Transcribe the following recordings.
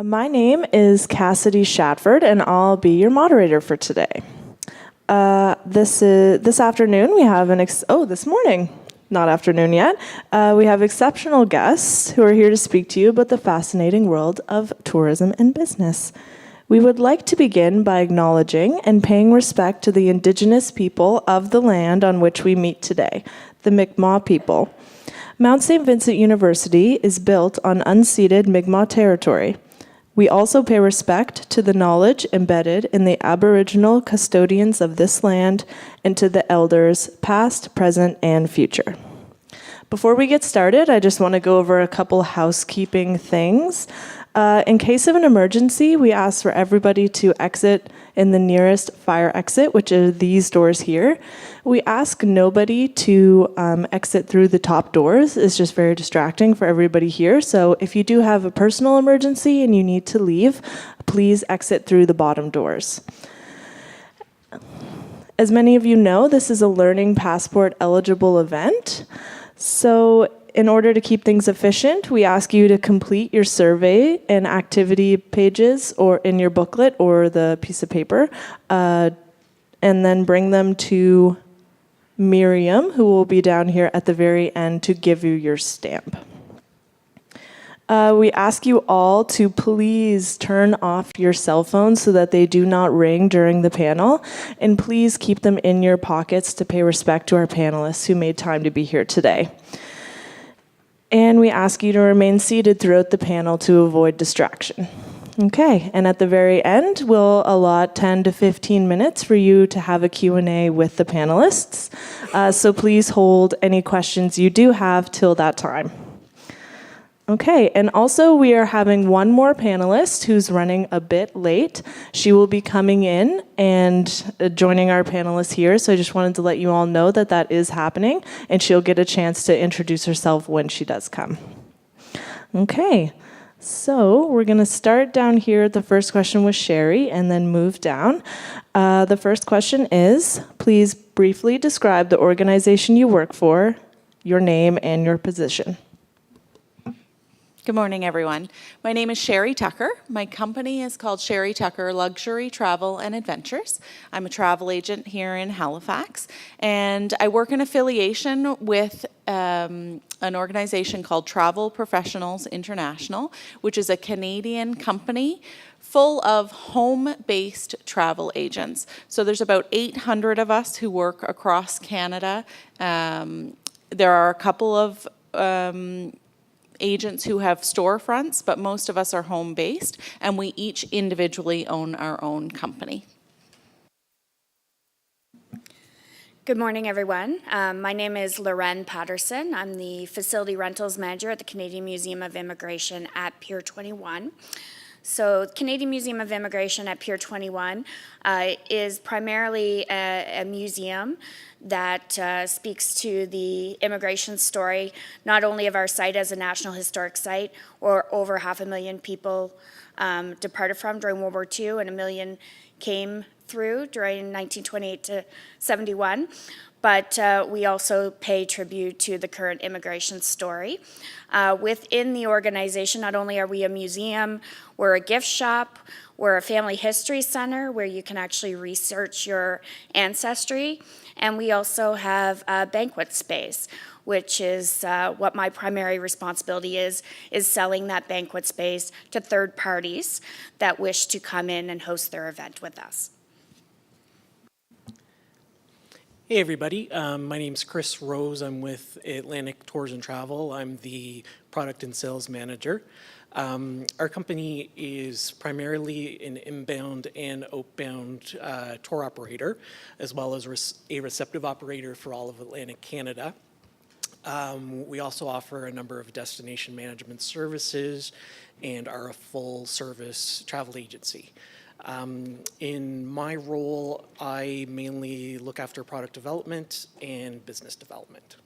My name is Cassidy Shatford, and I'll be your moderator for today. This afternoon we have this morning, not afternoon yet. We have exceptional guests who are here to speak to you about the fascinating world of tourism and business. We would like to begin by acknowledging and paying respect to the Indigenous people of the land on which we meet today, the Mkuma people. Mount St. Vincent University is built on unceded Mi'kmaq territory. We also pay respect to the knowledge embedded in the Aboriginal custodians of this land and to the elders, past, present, and future. Before we get started, I just want to go over a couple housekeeping things. In case of an emergency, we ask for everybody to exit in the nearest fire exit, which are these doors here. We ask nobody to exit through the top doors. It's just very distracting for everybody here. So if you do have a personal emergency and you need to leave, please exit through the bottom doors. As many of you know, this is a Learning Passport eligible event. So in order to keep things efficient, we ask you to complete your survey and activity pages or in your booklet or the piece of paper, and then bring them to Miriam, who will be down here at the very end to give you your stamp. We ask you all to please turn off your cell phones so that they do not ring during the panel, and please keep them in your pockets to pay respect to our panelists who made time to be here today. And we ask you to remain seated throughout the panel to avoid distraction. Okay, and at the very end, we'll allot 10 to 15 minutes for you to have a Q&A with the panelists. So please hold any questions you do have till that time. Okay, and also we are having one more panelist who's running a bit late. She will be coming in and joining our panelists here, so I just wanted to let you all know that that is happening, and she'll get a chance to introduce herself when she does come. Okay, so we're going to start down here. The first question was Shari, and then move down. The first question is, please briefly describe the organization you work for, your name, and your position. Good morning, everyone. My name is Shari Tucker. My company is called Shari Tucker Luxury Travel and Adventures. I'm a travel agent here in Halifax, and I work in affiliation with an organization called Travel Professionals International, which is a Canadian company full of home-based travel agents. So there's about 800 of us who work across Canada. There are a couple of agents who have storefronts, but most of us are home-based, and we each individually own our own company. Good morning, everyone. My name is Loren Patterson. I'm the Facility Rentals Manager at the Canadian Museum of Immigration at Pier 21. So Canadian Museum of Immigration at Pier 21 is primarily a museum that speaks to the immigration story, not only of our site as a National Historic Site, or over 500,000 people departed from during World War II, and 1 million came through during 1928 to 71. But we also pay tribute to the current immigration story. Within the organization, not only are we a museum, we're a gift shop, we're a family history center where you can actually research your ancestry, and we also have a banquet space, which is what my primary responsibility is selling that banquet space to third parties that wish to come in and host their event with us. Hey everybody, my name's Chris Rose. I'm with Atlantic Tours and Travel. I'm the product and sales manager. Our company is primarily an inbound and outbound tour operator, as well as a receptive operator for all of Atlantic Canada. We also offer a number of destination management services and are a full service travel agency. In my role, I mainly look after product development and business development.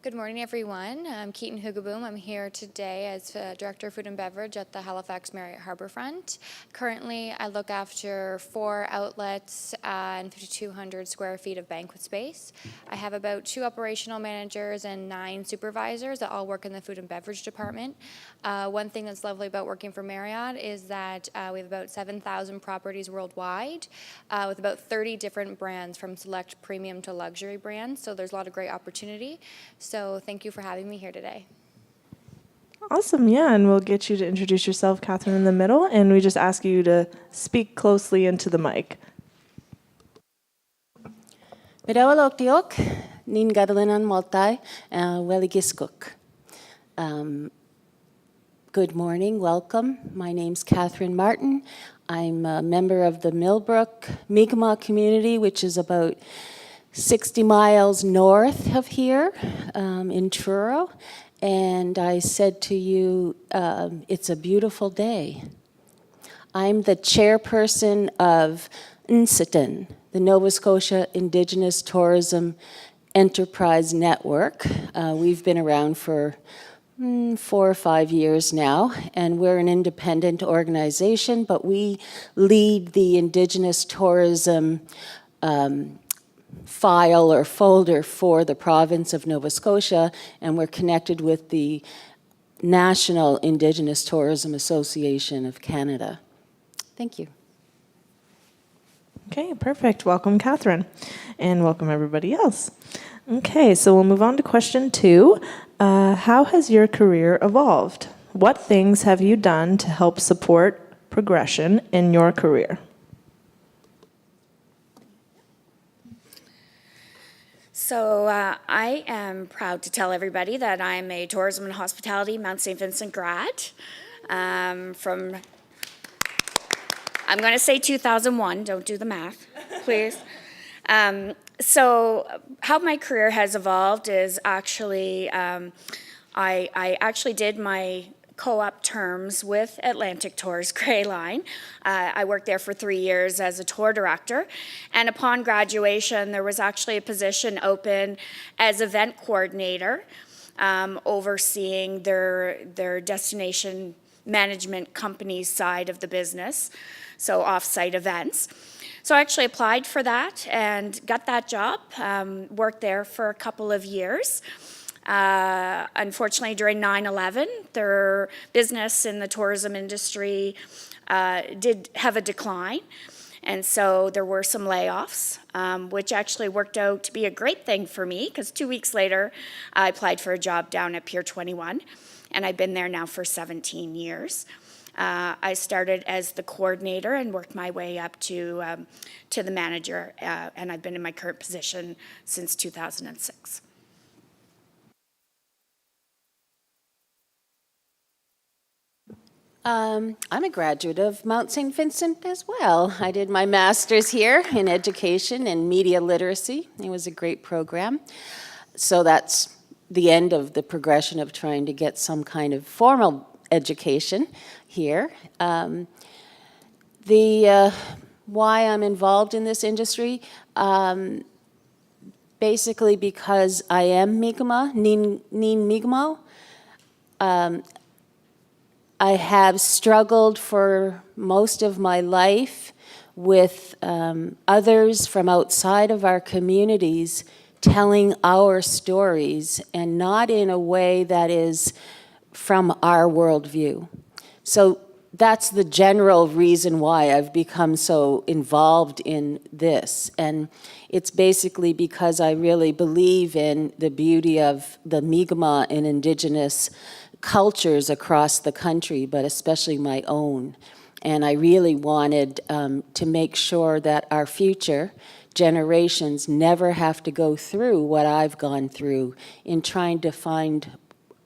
Good morning, everyone. I'm Keaton Hoogeboom. I'm here today as Director of Food and Beverage at the Halifax Marriott Harbourfront. Currently, I look after 4 outlets and 5,200 square feet of banquet space. I have about 2 operational managers and 9 supervisors that all work in the food and beverage department. One thing that's lovely about working for Marriott is that we have about 7,000 properties worldwide with about 30 different brands from select premium to luxury brands. So there's a lot of great opportunity. So thank you for having me here today. Awesome, yeah, and we'll get you to introduce yourself, Katherine, in the middle, and we just ask you to speak closely into the mic. Midawalok diok, nin gadalinan maltai, weligiskuk. Good morning, welcome. My name's Katherine Martin. I'm a member of the Millbrook Mkuma community, which is about 60 miles north of here in Truro. And I said to you, it's a beautiful day. I'm the chairperson of NSITN, the Nova Scotia Indigenous Tourism Enterprise Network. We've been around for 4 or 5 years now, and we're an independent organization, but we lead the Indigenous tourism file or folder for the province of Nova Scotia, and we're connected with the National Indigenous Tourism Association of Canada. Thank you. Okay, perfect. Welcome, Katherine, and welcome everybody else. Okay, so we'll move on to question 2. How has your career evolved? What things have you done to help support progression in your career? So I am proud to tell everybody that I'm a tourism and hospitality Mount St. Vincent grad from, I'm going to say 2001, don't do the math, please. So how my career has evolved is actually, I actually did my co-op terms with Atlantic Tours Grey Line. I worked there for 3 years as a tour director, and upon graduation there was actually a position open as event coordinator, overseeing their destination management company's side of the business, so off-site events. So I actually applied for that and got that job, worked there for a couple of years. Unfortunately, during 9/11, their business in the tourism industry did have a decline. And so there were some layoffs, which actually worked out to be a great thing for me, because 2 weeks later, I applied for a job down at Pier 21, and I've been there now for 17 years. I started as the coordinator and worked my way up to the manager, and I've been in my current position since 2006. I'm a graduate of Mount St. Vincent as well. I did my master's here in education and media literacy. It was a great program. So that's the end of the progression of trying to get some kind of formal education here. Why I'm involved in this industry, basically because I am Mkuma Nygma. I have struggled for most of my life with others from outside of our communities telling our stories, and not in a way that is from our worldview. So that's the general reason why I've become so involved in this. And it's basically because I really believe in the beauty of the Mi'kmaq and Indigenous cultures across the country, but especially my own. And I really wanted to make sure that our future generations never have to go through what I've gone through in trying to find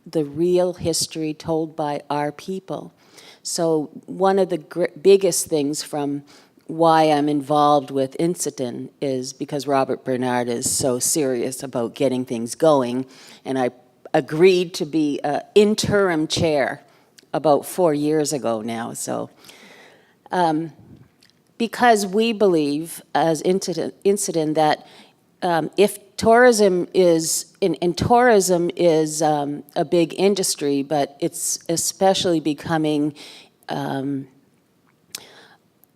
the real history told by our people. So one of the biggest things from why I'm involved with NSITN is because Robert Bernard is so serious about getting things going, and I agreed to be interim chair about 4 years ago now. So because we believe as NSITN that if tourism is a big industry, but it's especially becoming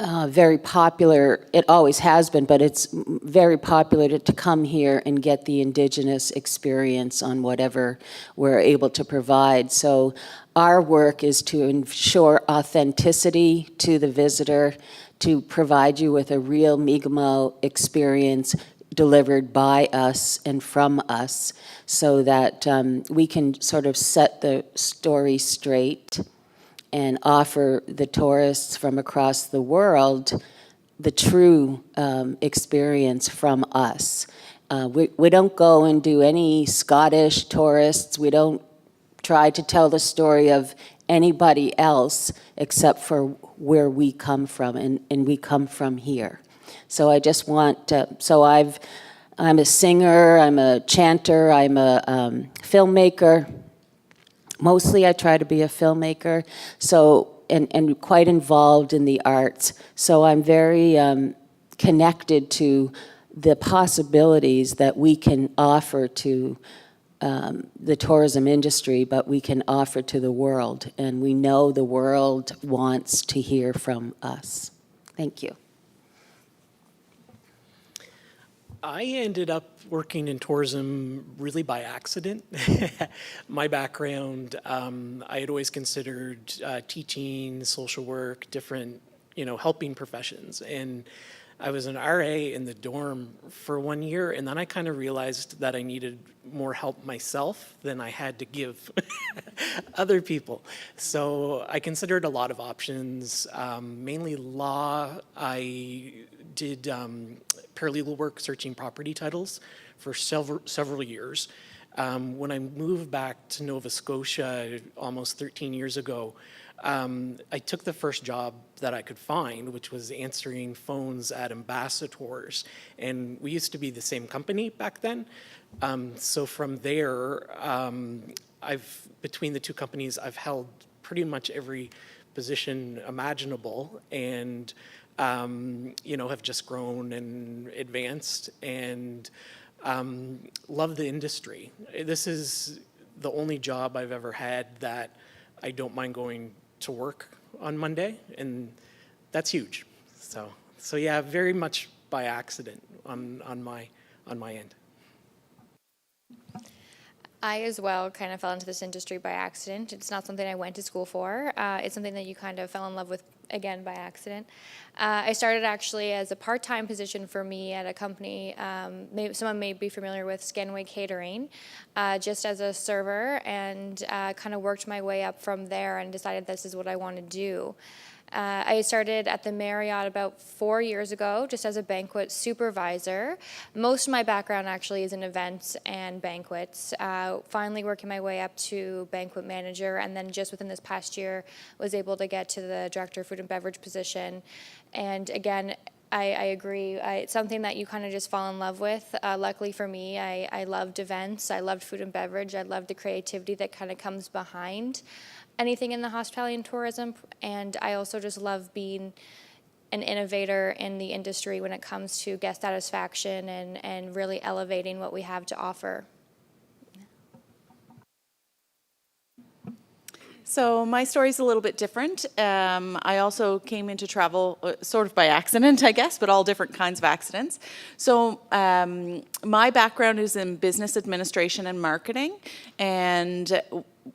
very popular. It always has been, but it's very popular to come here and get the Indigenous experience on whatever we're able to provide. So our work is to ensure authenticity to the visitor, to provide you with a real Mi'kmaq experience delivered by us and from us, so that we can sort of set the story straight and offer the tourists from across the world the true experience from us. We don't go and do any Scottish tourists. We don't try to tell the story of anybody else except for where we come from, and we come from here. So I just want to, I'm a singer, I'm a chanter, I'm a filmmaker. Mostly I try to be a filmmaker, so, and quite involved in the arts. So I'm very connected to the possibilities that we can offer to the tourism industry, but we can offer to the world. And we know the world wants to hear from us. Thank you. I ended up working in tourism really by accident. My background, I had always considered teaching, social work, different, helping professions. And I was an RA in the dorm for 1 year, and then I kind of realized that I needed more help myself than I had to give other people. So I considered a lot of options, mainly law. I did paralegal work searching property titles for several years. When I moved back to Nova Scotia almost 13 years ago, I took the first job that I could find, which was answering phones at ambassadors. And we used to be the same company back then. So from there, between the two companies, I've held pretty much every position imaginable, and have just grown and advanced, and love the industry. This is the only job I've ever had that I don't mind going to work on Monday, and that's huge. So yeah, very much by accident on my end. I as well kind of fell into this industry by accident. It's not something I went to school for. It's something that you kind of fell in love with, again, by accident. I started actually as a part-time position for me at a company, someone may be familiar with Scanway Catering, just as a server, and kind of worked my way up from there and decided this is what I want to do. I started at the Marriott about 4 years ago, just as a banquet supervisor. Most of my background actually is in events and banquets. Finally working my way up to banquet manager, and then just within this past year was able to get to the director of food and beverage position. And again, I agree. It's something that you kind of just fall in love with. Luckily for me, I loved events. I loved food and beverage. I loved the creativity that kind of comes behind anything in the hospitality and tourism. And I also just love being an innovator in the industry when it comes to guest satisfaction and really elevating what we have to offer. So my story's a little bit different. I also came into travel sort of by accident, I guess, but all different kinds of accidents. So my background is in business administration and marketing, and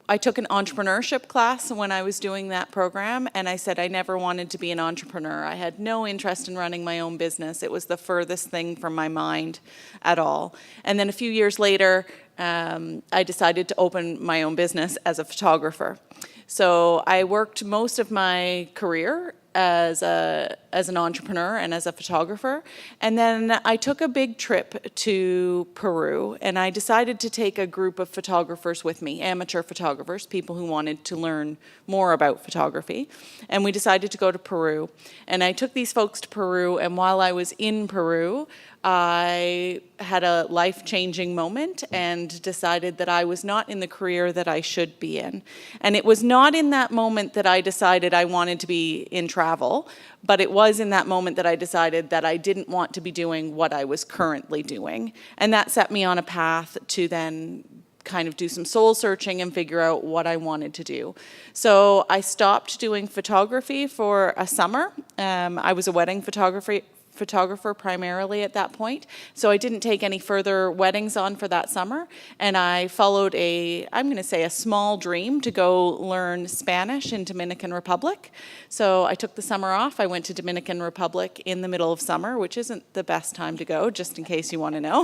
I took an entrepreneurship class when I was doing that program, and I said I never wanted to be an entrepreneur. I had no interest in running my own business. It was the furthest thing from my mind at all. And then a few years later, I decided to open my own business as a photographer. So I worked most of my career as an entrepreneur and as a photographer. And then I took a big trip to Peru, and I decided to take a group of photographers with me, amateur photographers, people who wanted to learn more about photography. And we decided to go to Peru. And I took these folks to Peru, and while I was in Peru, I had a life-changing moment and decided that I was not in the career that I should be in. And it was not in that moment that I decided I wanted to be in travel travel, but it was in that moment that I decided that I didn't want to be doing what I was currently doing. And that set me on a path to then kind of do some soul searching and figure out what I wanted to do. So I stopped doing photography for a summer. I was a wedding photographer primarily at that point. So I didn't take any further weddings on for that summer. And I followed I'm going to say a small dream to go learn Spanish in Dominican Republic. So I took the summer off. I went to Dominican Republic in the middle of summer, which isn't the best time to go, just in case you want to know.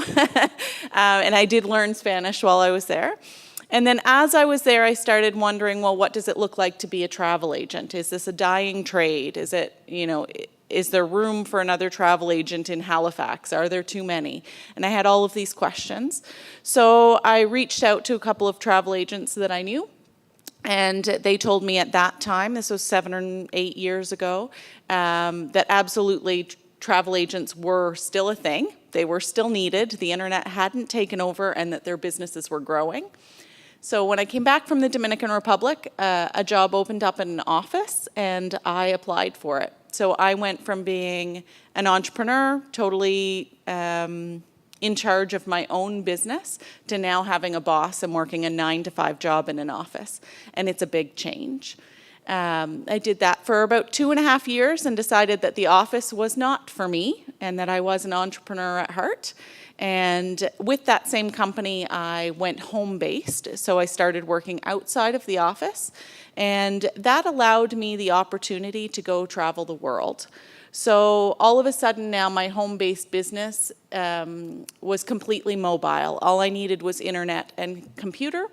And I did learn Spanish while I was there. And then as I was there, I started wondering, well, what does it look like to be a travel agent? Is this a dying trade? Is it, is there room for another travel agent in Halifax? Are there too many? And I had all of these questions. So I reached out to a couple of travel agents that I knew. And they told me at that time, this was 7 or 8 years ago, that absolutely travel agents were still a thing. They were still needed. The internet hadn't taken over and that their businesses were growing. So when I came back from the Dominican Republic, a job opened up in an office and I applied for it. So I went from being an entrepreneur, totally in charge of my own business, to now having a boss and working a 9-to-5 job in an office. And it's a big change. I did that for about 2.5 years and decided that the office was not for me and that I was an entrepreneur at heart. And with that same company, I went home-based. So I started working outside of the office. And that allowed me the opportunity to go travel the world. So all of a sudden now my home-based business was completely mobile. All I needed was internet and computer.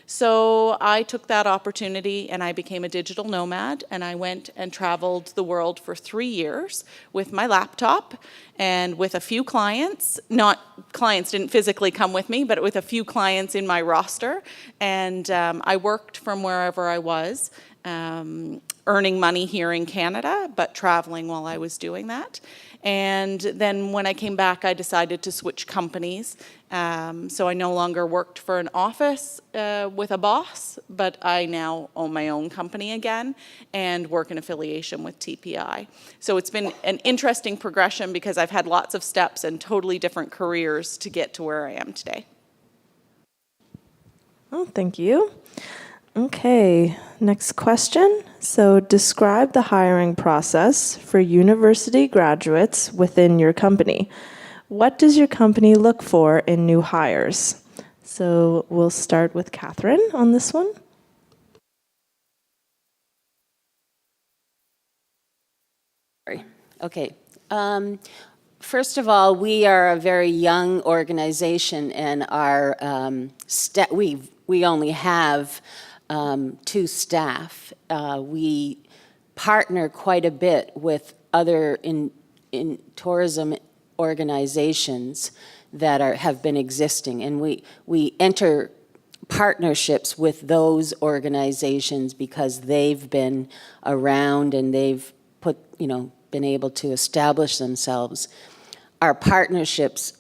So I took that opportunity and I became a digital nomad, and I went and traveled the world for 3 years with my laptop and with a few clients. Clients didn't physically come with me, but with a few clients in my roster. And I worked from wherever I was, earning money here in Canada, but traveling while I was doing that. And then when I came back, I decided to switch companies. So I no longer worked for an office with a boss, but I now own my own company again and work in affiliation with TPI. So it's been an interesting progression because I've had lots of steps and totally different careers to get to where I am today. Oh, thank you. Okay, next question. So describe the hiring process for university graduates within your company. What does your company look for in new hires? So we'll start with Katherine on this one. Okay. First of all, we are a very young organization, and our we only have 2 staff. We partner quite a bit with other in tourism organizations that have been existing, and we enter partnerships with those organizations because they've been around and they've been able to establish themselves. Our partnerships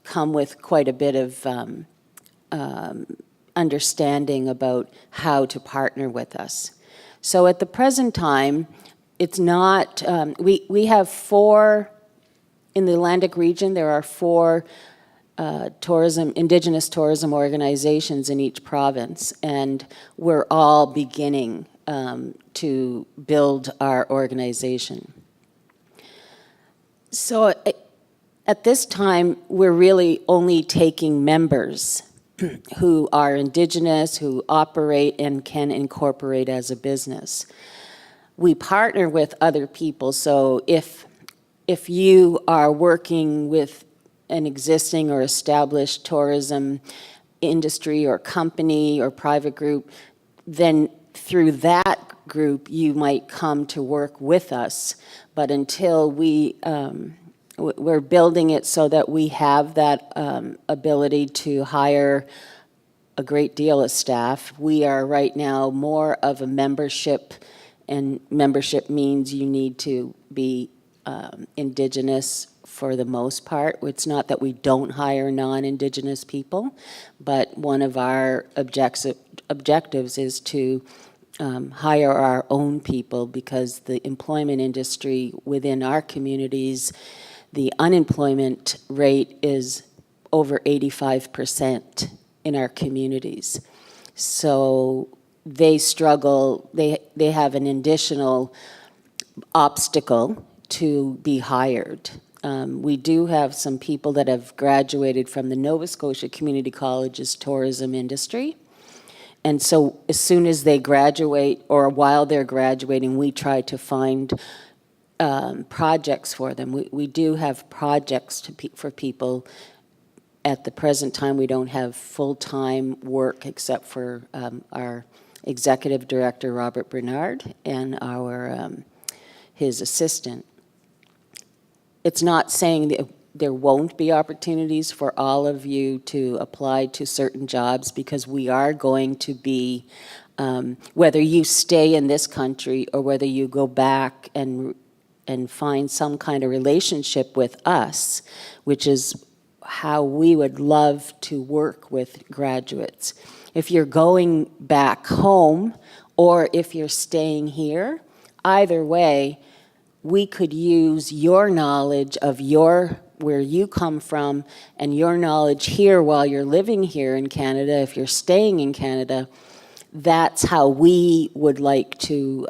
come with quite a bit of understanding about how to partner with us. So at the present time, it's not, we have 4, in the Atlantic region, there are 4 Indigenous tourism organizations in each province, and we're all beginning to build our organization. So at this time, we're really only taking members who are Indigenous, who operate and can incorporate as a business. We partner with other people, so if you are working with an existing or established tourism industry or company or private group, then through that group you might come to work with us. But until we're building it so that we have that ability to hire a great deal of staff. We are right now more of a membership, and membership means you need to be Indigenous for the most part. It's not that we don't hire non-Indigenous people, but one of our objectives is to hire our own people, because the employment industry within our communities, the unemployment rate is over 85% in our communities. So they struggle, they have an additional obstacle to be hired. We do have some people that have graduated from the Nova Scotia Community College's tourism industry. And so as soon as they graduate, or while they're graduating, we try to find projects for them. We do have projects for people. At the present time, we don't have full-time work except for our executive director, Robert Bernard, and his assistant. It's not saying that there won't be opportunities for all of you to apply to certain jobs, because we are going to be, whether you stay in this country or whether you go back and find some kind of relationship with us, which is how we would love to work with graduates. If you're going back home or if you're staying here, either way, we could use your knowledge of where you come from and your knowledge here while you're living here in Canada. If you're staying in Canada, that's how we would like to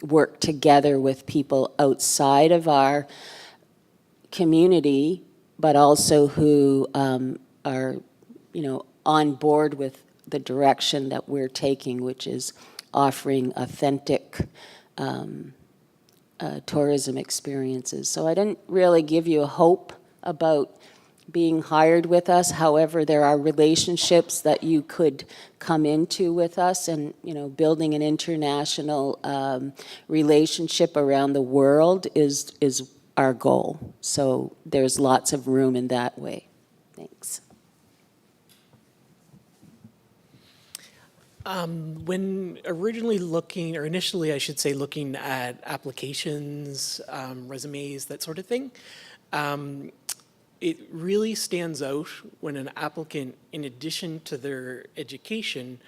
work together with people outside of our community, but also who are, on board with the direction that we're taking, which is offering authentic tourism experiences. So I didn't really give you a hope about being hired with us. However, there are relationships that you could come into with us, and building an international relationship around the world is our goal. So there's lots of room in that way. Thanks. When initially I should say, looking at applications, resumes, that sort of thing, it really stands out when an applicant, in addition to their education,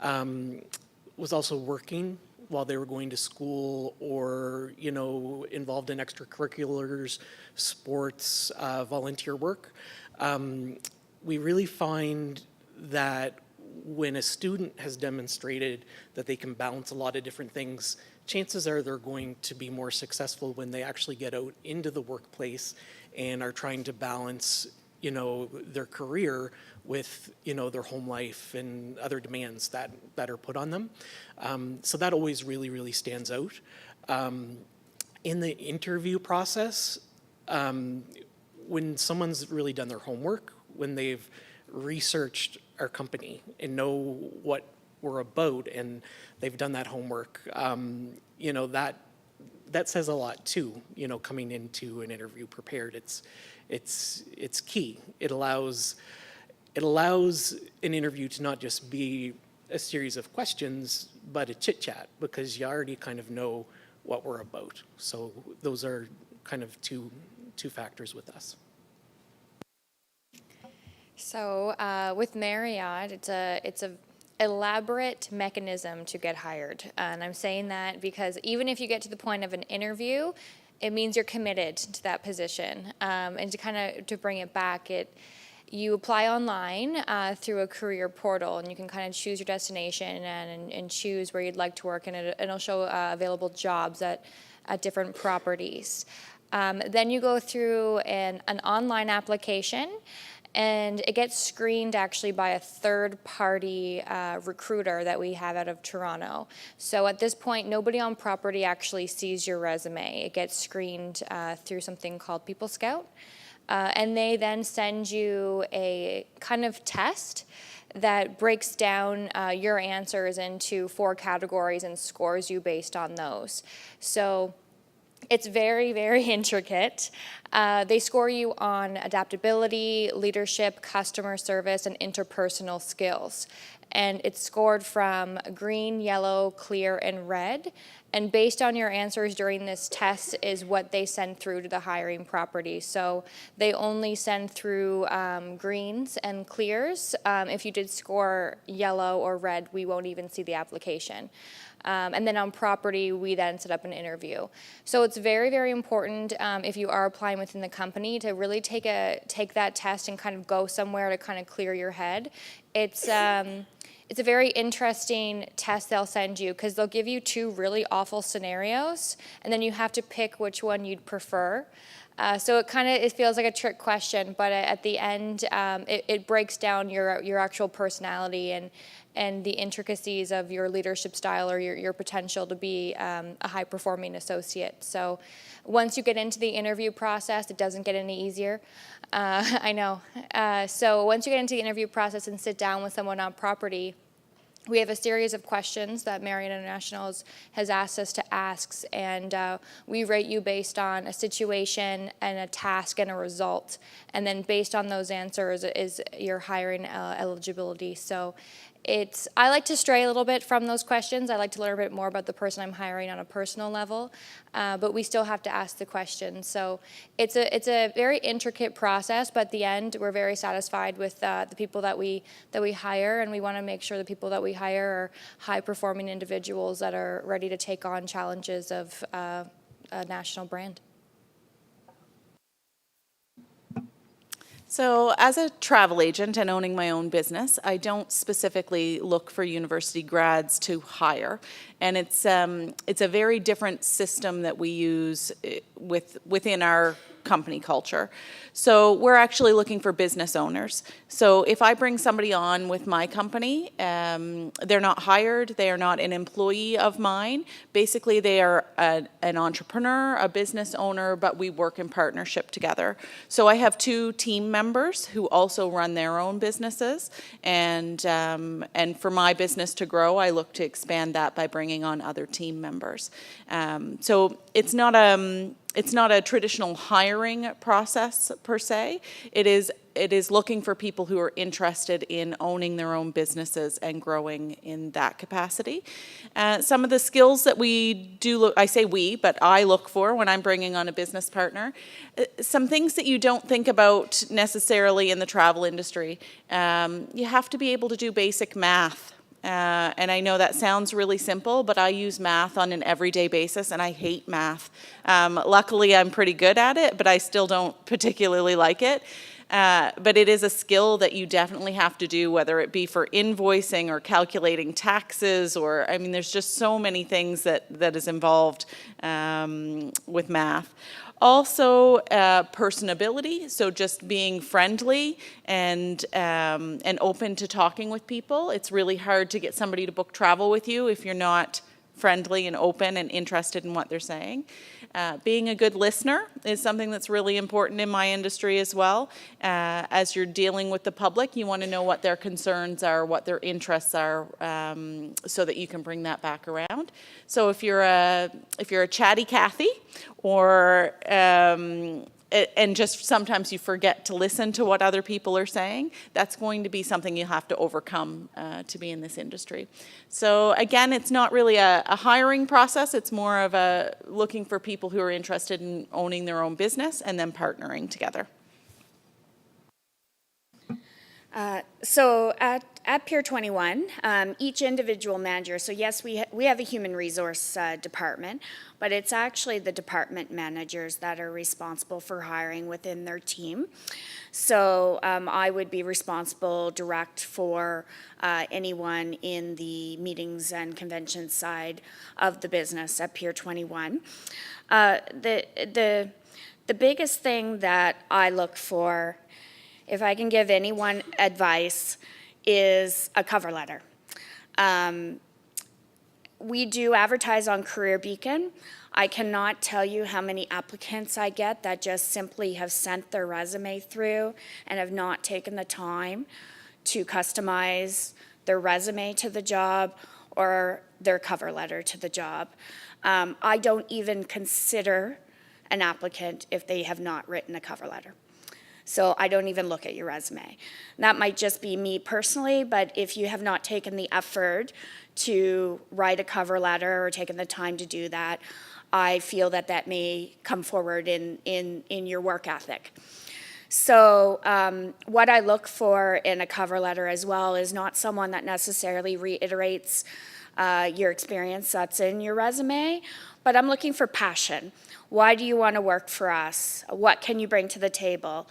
was also working while they were going to school, or involved in extracurriculars, sports, volunteer work. We really find that when a student has demonstrated that they can balance a lot of different things, chances are they're going to be more successful when they actually get out into the workplace and are trying to balance, their career with, their home life and other demands that are put on them. So that always really, really stands out. In the interview process, when someone's really done their homework, when they've researched our company and know what we're about, and they've done that homework, that says a lot too. Coming into an interview prepared, it's key. It allows an interview to not just be a series of questions, but a chit chat, because you already kind of know what we're about. So those are kind of two factors with us. So with Marriott, it's a elaborate mechanism to get hired. And I'm saying that because even if you get to the point of an interview, it means you're committed to that position. And to bring it back, you apply online through a career portal, and you can kind of choose your destination and choose where you'd like to work, and it'll show available jobs at different properties. Then you go through an online application, and it gets screened actually by a third-party recruiter that we have out of Toronto. So at this point, nobody on property actually sees your resume. It gets screened through something called People Scout. And they then send you a kind of test that breaks down your answers into 4 categories and scores you based on those. So it's very, very intricate. They score you on adaptability, leadership, customer service, and interpersonal skills. And it's scored from green, yellow, clear, and red. And based on your answers during this test is what they send through to the hiring property. So they only send through greens and clears. If you did score yellow or red, we won't even see the application. And then on property, we then set up an interview. So it's very, very important if you are applying within the company to really take that test and kind of go somewhere to kind of clear your head. It's a very interesting test they'll send you because they'll give you two really awful scenarios, and then you have to pick which one you'd prefer. So it feels like a trick question, but at the end, it breaks down your actual personality and the intricacies of your leadership style or your potential to be a high-performing associate. So once you get into the interview process, it doesn't get any easier. I know. So once you get into the interview process and sit down with someone on property, we have a series of questions that Marriott International has asked us to ask, and we rate you based on a situation and a task and a result. And then based on those answers is your hiring eligibility. So I like to stray a little bit from those questions. I like to learn a bit more about the person I'm hiring on a personal level, but we still have to ask the questions. So it's a very intricate process, but at the end, we're very satisfied with the people that we hire, and we want to make sure the people that we hire are high-performing individuals that are ready to take on challenges of a national brand. So as a travel agent and owning my own business, I don't specifically look for university grads to hire. And it's a very different system that we use within our company culture. So we're actually looking for business owners. So if I bring somebody on with my company, they're not hired, they are not an employee of mine. Basically, they are an entrepreneur, a business owner, but we work in partnership together. So I have 2 team members who also run their own businesses, and for my business to grow, I look to expand that by bringing on other team members. So it's not a traditional hiring process per se. It is looking for people who are interested in owning their own businesses and growing in that capacity. Some of the skills that we do look, I say we, but I look for when I'm bringing on a business partner, some things that you don't think about necessarily in the travel industry. You have to be able to do basic math. And I know that sounds really simple, but I use math on an everyday basis, and I hate math. Luckily, I'm pretty good at it, but I still don't particularly like it. But it is a skill that you definitely have to do, whether it be for invoicing or calculating taxes, or, I mean, there's just so many things that is involved with math. Also, personability, so just being friendly and open to talking with people. It's really hard to get somebody to book travel with you if you're not friendly and open and interested in what they're saying. Being a good listener is something that's really important in my industry as well. As you're dealing with the public, you want to know what their concerns are, what their interests are, so that you can bring that back around. So if you're a chatty Cathy, or and just sometimes you forget to listen to what other people are saying, that's going to be something you have to overcome to be in this industry. So again, it's not really a hiring process, it's more of a looking for people who are interested in owning their own business and then partnering together. So at Pier 21, each individual manager, so yes, we have a human resource department, but it's actually the department managers that are responsible for hiring within their team. So I would be responsible direct for anyone in the meetings and convention side of the business at Pier 21. The biggest thing that I look for, if I can give anyone advice, is a cover letter. We do advertise on Career Beacon. I cannot tell you how many applicants I get that just simply have sent their resume through and have not taken the time to customize their resume to the job or their cover letter to the job. I don't even consider an applicant if they have not written a cover letter. So I don't even look at your resume. That might just be me personally, but if you have not taken the effort to write a cover letter or taken the time to do that, I feel that may come forward in your work ethic. So what I look for in a cover letter as well is not someone that necessarily reiterates your experience that's in your resume, but I'm looking for passion. Why do you want to work for us? What can you bring to the table?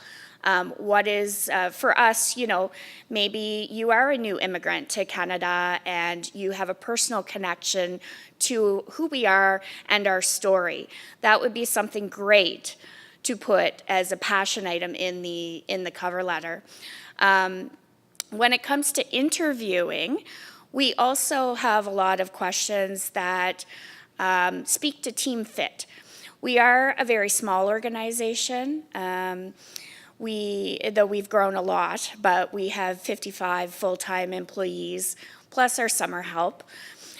What is, for us, you know, maybe you are a new immigrant to Canada and you have a personal connection to who we are and our story. That would be something great to put as a passion item in the cover letter. When it comes to interviewing, we also have a lot of questions that speak to team fit. We are a very small organization. Though we've grown a lot, but we have 55 full-time employees, plus our summer help.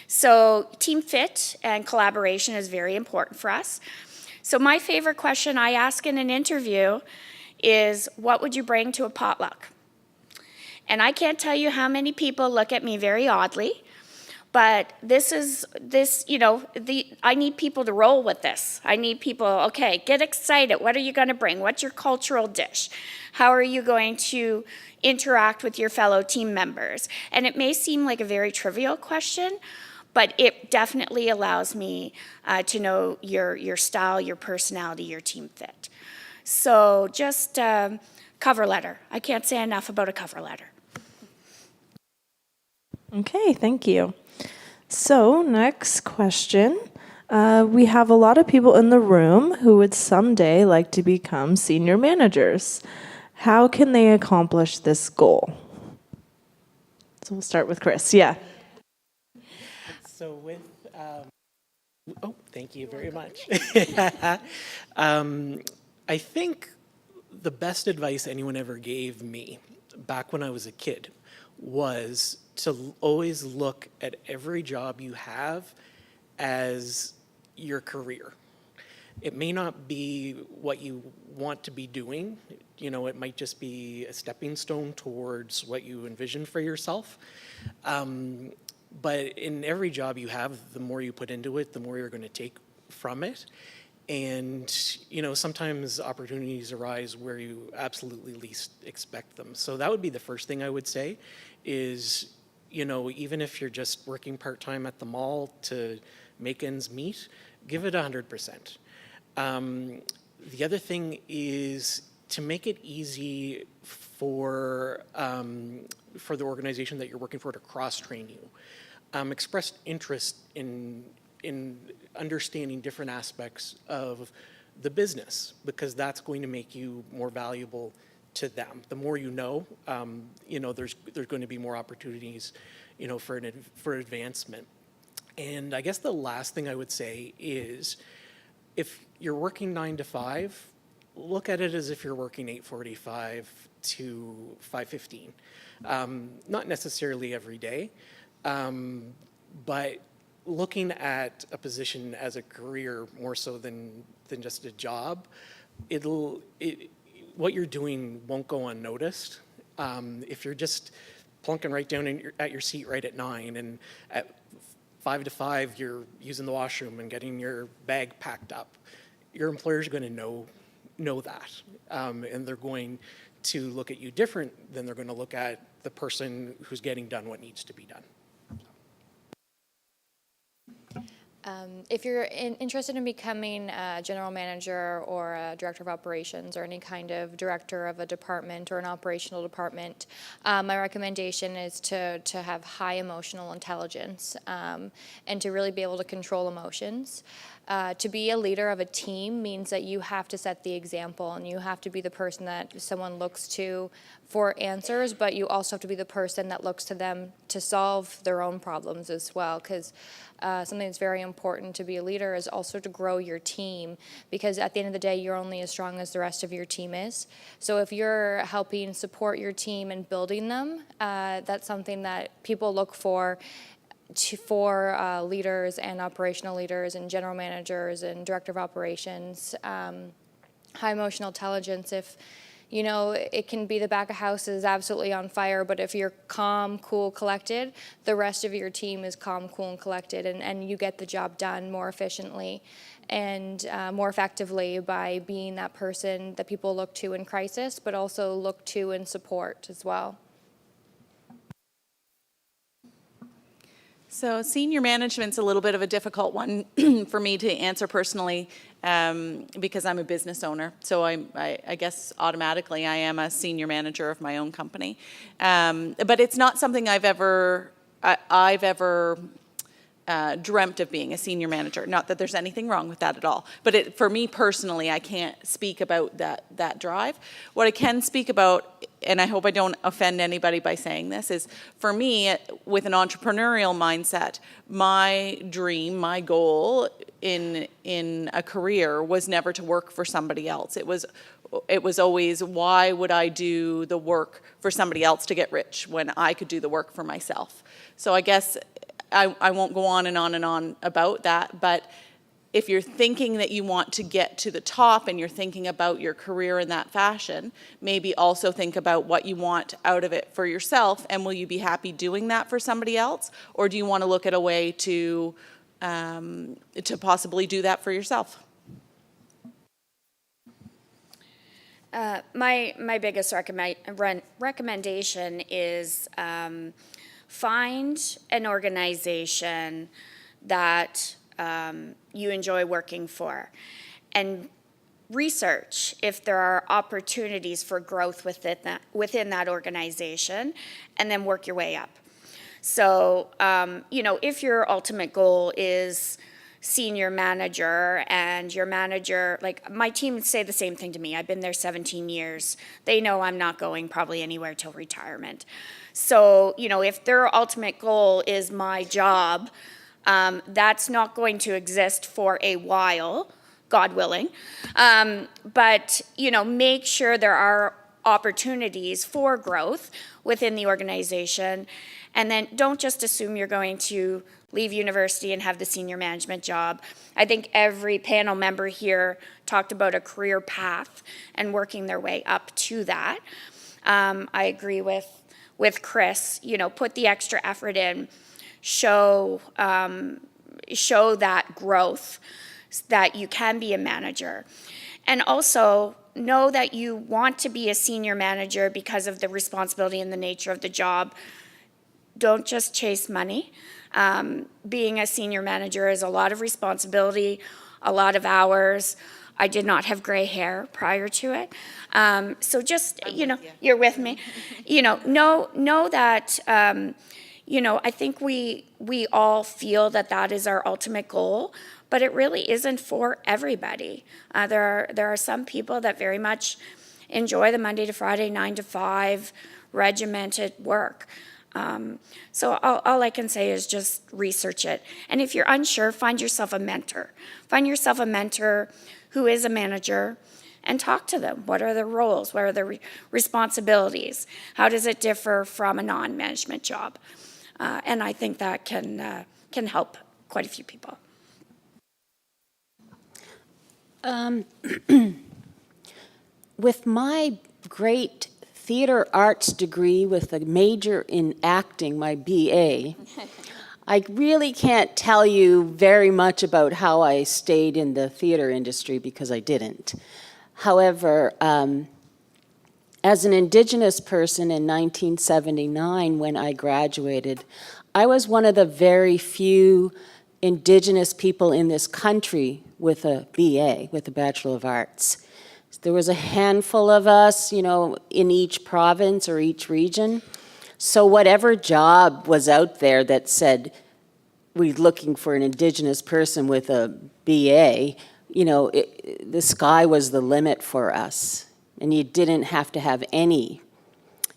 So team fit and collaboration is very important for us. So my favorite question I ask in an interview is, what would you bring to a potluck? And I can't tell you how many people look at me very oddly, but I need people to roll with this. I need people, okay, get excited. What are you going to bring? What's your cultural dish? How are you going to interact with your fellow team members? And it may seem like a very trivial question, but it definitely allows me to know your style, your personality, your team fit. So just cover letter. I can't say enough about a cover letter. Okay, thank you. So next question. We have a lot of people in the room who would someday like to become senior managers. How can they accomplish this goal? So we'll start with Chris. Yeah. So with, thank you very much. I think the best advice anyone ever gave me back when I was a kid was to always look at every job you have as your career. It may not be what you want to be doing. You know, it might just be a stepping stone towards what you envision for yourself. But in every job you have, the more you put into it, the more you're going to take from it. And, you know, sometimes opportunities arise where you absolutely least expect them. So that would be the first thing I would say is, you know, even if you're just working part-time at the mall to make ends meet, give it 100%. The other thing is to make it easy for the organization that you're working for to cross-train you. Express interest in understanding different aspects of the business, because that's going to make you more valuable to them. The more you know, there's going to be more opportunities, you know, for advancement. And I guess the last thing I would say is, if you're working 9 to 5, look at it as if you're working 8:45 to 5:15. Not necessarily every day, but looking at a position as a career more so than just a job, what you're doing won't go unnoticed. If you're just plunking right down at your seat right at 9, and at 5 to 5 you're using the washroom and getting your bag packed up, your employer's going to know that, and they're going to look at you different than they're going to look at the person who's getting done what needs to be done. If you're interested in becoming a general manager or a director of operations or any kind of director of a department or an operational department, my recommendation is to have high emotional intelligence and to really be able to control emotions. To be a leader of a team means that you have to set the example and you have to be the person that someone looks to for answers, but you also have to be the person that looks to them to solve their own problems as well, because something that's very important to be a leader is also to grow your team, because at the end of the day, you're only as strong as the rest of your team is. So if you're helping support your team and building them, that's something that people look for leaders and operational leaders and general managers and director of operations. High emotional intelligence, if you know, it can be the back of house is absolutely on fire, but if you're calm, cool, collected, the rest of your team is calm, cool, and collected, and you get the job done more efficiently and more effectively by being that person that people look to in crisis, but also look to in support as well. So senior management's a little bit of a difficult one for me to answer personally because I'm a business owner. So I guess automatically I am a senior manager of my own company. But it's not something I've ever dreamt of being a senior manager. Not that there's anything wrong with that at all. But for me personally, I can't speak about that drive. What I can speak about, and I hope I don't offend anybody by saying this, is for me, with an entrepreneurial mindset, my dream, my goal in a career was never to work for somebody else. It was always, why would I do the work for somebody else to get rich when I could do the work for myself? So I guess I won't go on and on and on about that, but if you're thinking that you want to get to the top and you're thinking about your career in that fashion, maybe also think about what you want out of it for yourself, and will you be happy doing that for somebody else, or do you want to look at a way to possibly do that for yourself? My biggest recommendation is find an organization that you enjoy working for, and research if there are opportunities for growth within that organization, and then work your way up. So, if your ultimate goal is senior manager, and your manager, like my team say the same thing to me. I've been there 17 years. They know I'm not going probably anywhere till retirement. So, if their ultimate goal is my job, that's not going to exist for a while, God willing. But, make sure there are opportunities for growth within the organization. And then don't just assume you're going to leave university and have the senior management job. I think every panel member here talked about a career path and working their way up to that. I agree with Chris, put the extra effort in, show that growth, that you can be a manager. And also know that you want to be a senior manager because of the responsibility and the nature of the job. Don't just chase money. Being a senior manager is a lot of responsibility, a lot of hours. I did not have gray hair prior to it. So just, you're with me. Know that, I think we all feel that is our ultimate goal, but it really isn't for everybody. There are some people that very much enjoy the Monday to Friday, 9 to 5, regimented work. So all I can say is just research it. And if you're unsure, find yourself a mentor. Find yourself a mentor who is a manager and talk to them. What are their roles? What are their responsibilities? How does it differ from a non-management job? And I think that can help quite a few people. With my great theater arts degree with a major in acting, my BA, I really can't tell you very much about how I stayed in the theater industry because I didn't. However, as an Indigenous person in 1979 when I graduated, I was one of the very few Indigenous people in this country with a BA, with a Bachelor of Arts. There was a handful of us, in each province or each region. So whatever job was out there that said we're looking for an Indigenous person with a BA, the sky was the limit for us. And you didn't have to have any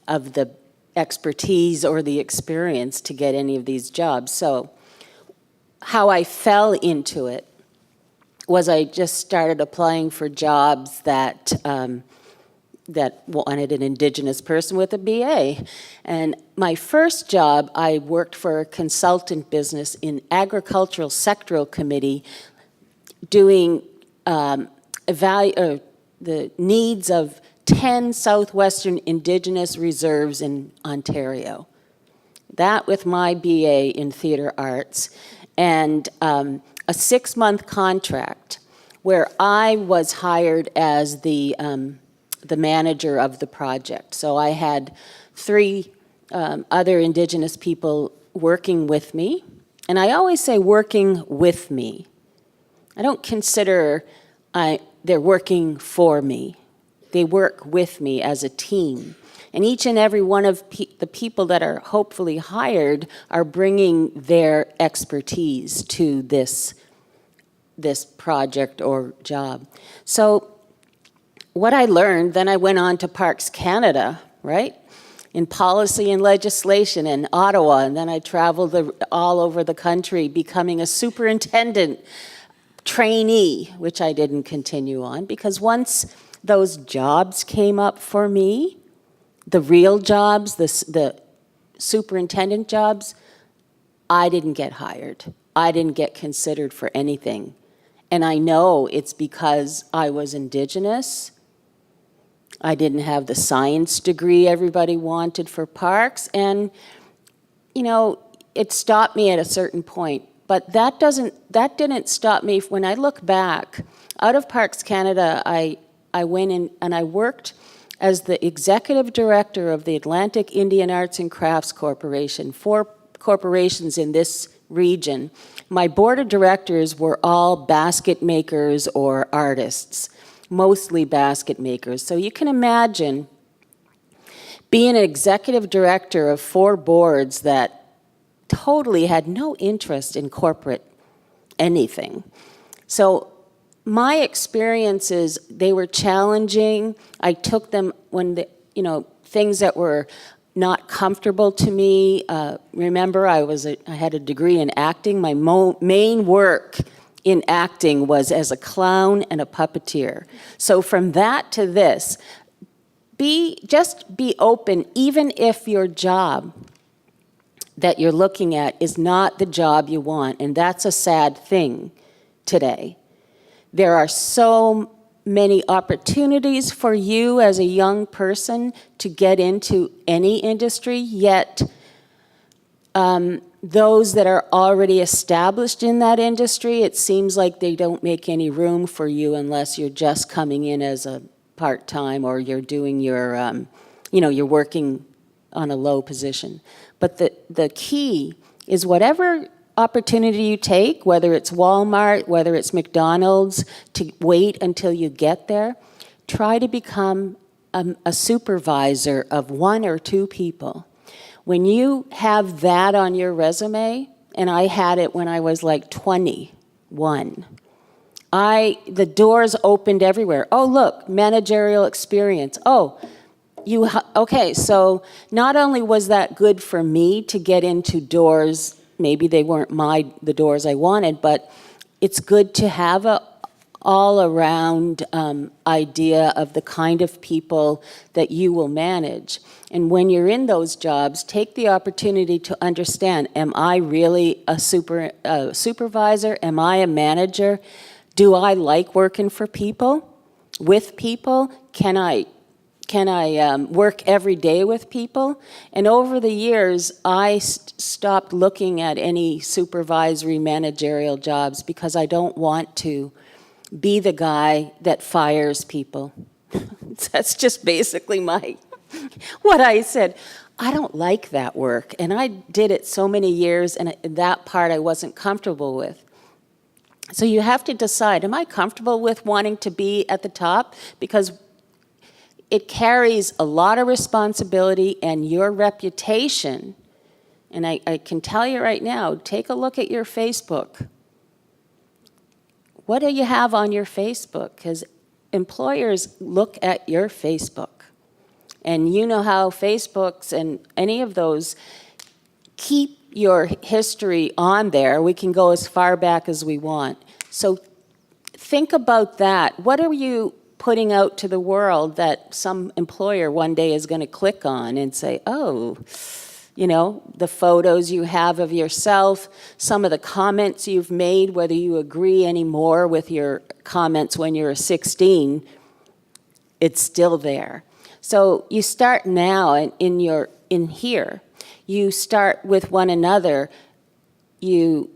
of the expertise or the experience to get any of these jobs. So how I fell into it was I just started applying for jobs that wanted an Indigenous person with a BA. And my first job, I worked for a consultant business in agricultural sectoral committee doing the needs of 10 southwestern Indigenous reserves in Ontario. That with my BA in theater arts. And a 6-month contract where I was hired as the manager of the project. So I had 3 other Indigenous people working with me And I always say working with me. I don't consider they're working for me. They work with me as a team. And each and every one of the people that are hopefully hired are bringing their expertise to this project or job. So what I learned, then I went on to Parks Canada, right? In policy and legislation in Ottawa, and then I traveled all over the country becoming a superintendent trainee, which I didn't continue on, because once those jobs came up for me, the real jobs, the superintendent jobs, I didn't get hired. I didn't get considered for anything. And I know it's because I was Indigenous. I didn't have the science degree everybody wanted for parks. And, you know, it stopped me at a certain point. But that didn't stop me. When I look back, out of Parks Canada, I went in and I worked as the executive director of the Atlantic Indian Arts and Crafts Corporation, 4 corporations in this region. My board of directors were all basket makers or artists, mostly basket makers. So you can imagine being an executive director of 4 boards that totally had no interest in corporate anything. So my experiences, they were challenging. I took them when things that were not comfortable to me. Remember, I had a degree in acting. My main work in acting was as a clown and a puppeteer. So from that to this, just be open, even if your job that you're looking at is not the job you want, and that's a sad thing today. There are so many opportunities for you as a young person to get into any industry, yet those that are already established in that industry, it seems like they don't make any room for you unless you're just coming in as a part-time or you're doing your, you're working on a low position. But the key is whatever opportunity you take, whether it's Walmart, whether it's McDonald's, to wait until you get there, try to become a supervisor of 1 or 2 people. When you have that on your resume, and I had it when I was like 21, the doors opened everywhere. Oh, look, managerial experience. Oh, okay, so not only was that good for me to get into doors, maybe they weren't the doors I wanted, but it's good to have a all-around idea of the kind of people that you will manage. And when you're in those jobs, take the opportunity to understand, am I really a supervisor? Am I a manager? Do I like working for people, with people? Can I work every day with people? And over the years, I stopped looking at any supervisory managerial jobs because I don't want to be the guy that fires people. That's just basically what I said. I don't like that work. And I did it so many years, and that part I wasn't comfortable with. So you have to decide, am I comfortable with wanting to be at the top? Because it carries a lot of responsibility, and your reputation, and I can tell you right now, take a look at your Facebook. What do you have on your Facebook? Because employers look at your Facebook. And you know how Facebooks and any of those keep your history on there. We can go as far back as we want. So think about that. What are you putting out to the world that some employer one day is going to click on and say, oh, the photos you have of yourself, some of the comments you've made, whether you agree anymore with your comments when you're 16, it's still there. So you start now in here. You start with one another. You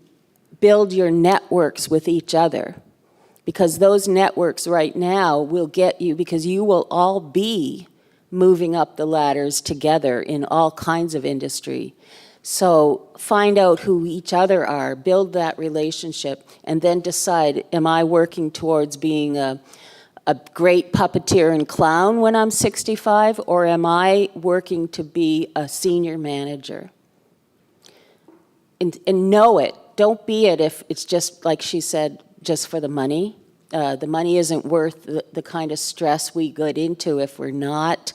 build your networks with each other. Because those networks right now will get you, because you will all be moving up the ladders together in all kinds of industry. So find out who each other are, build that relationship, and then decide, am I working towards being a great puppeteer and clown when I'm 65, or am I working to be a senior manager? And know it. Don't be it if it's just, like she said, just for the money. The money isn't worth the kind of stress we get into if we're not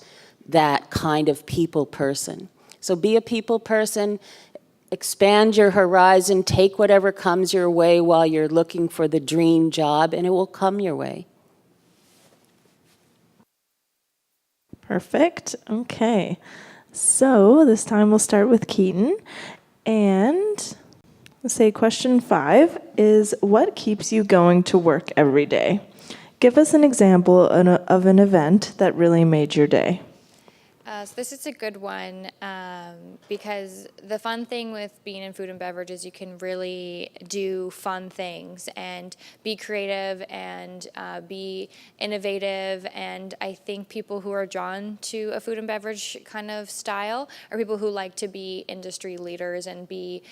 that kind of people person. So be a people person, expand your horizon, take whatever comes your way while you're looking for the dream job, and it will come your way. Perfect. Okay. So this time we'll start with Keaton. And let's say question 5 is, what keeps you going to work every day? Give us an example of an event that really made your day. So this is a good one because the fun thing with being in food and beverage is you can really do fun things and be creative and be innovative. And I think people who are drawn to a food and beverage kind of style are people who like to be industry leaders and be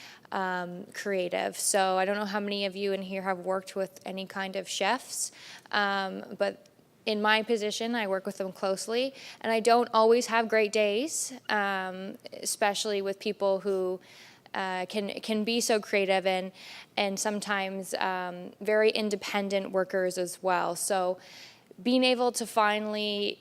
creative. So I don't know how many of you in here have worked with any kind of chefs, but in my position, I work with them closely, and I don't always have great days, especially with people who can be so creative and sometimes very independent workers as well. So being able to finally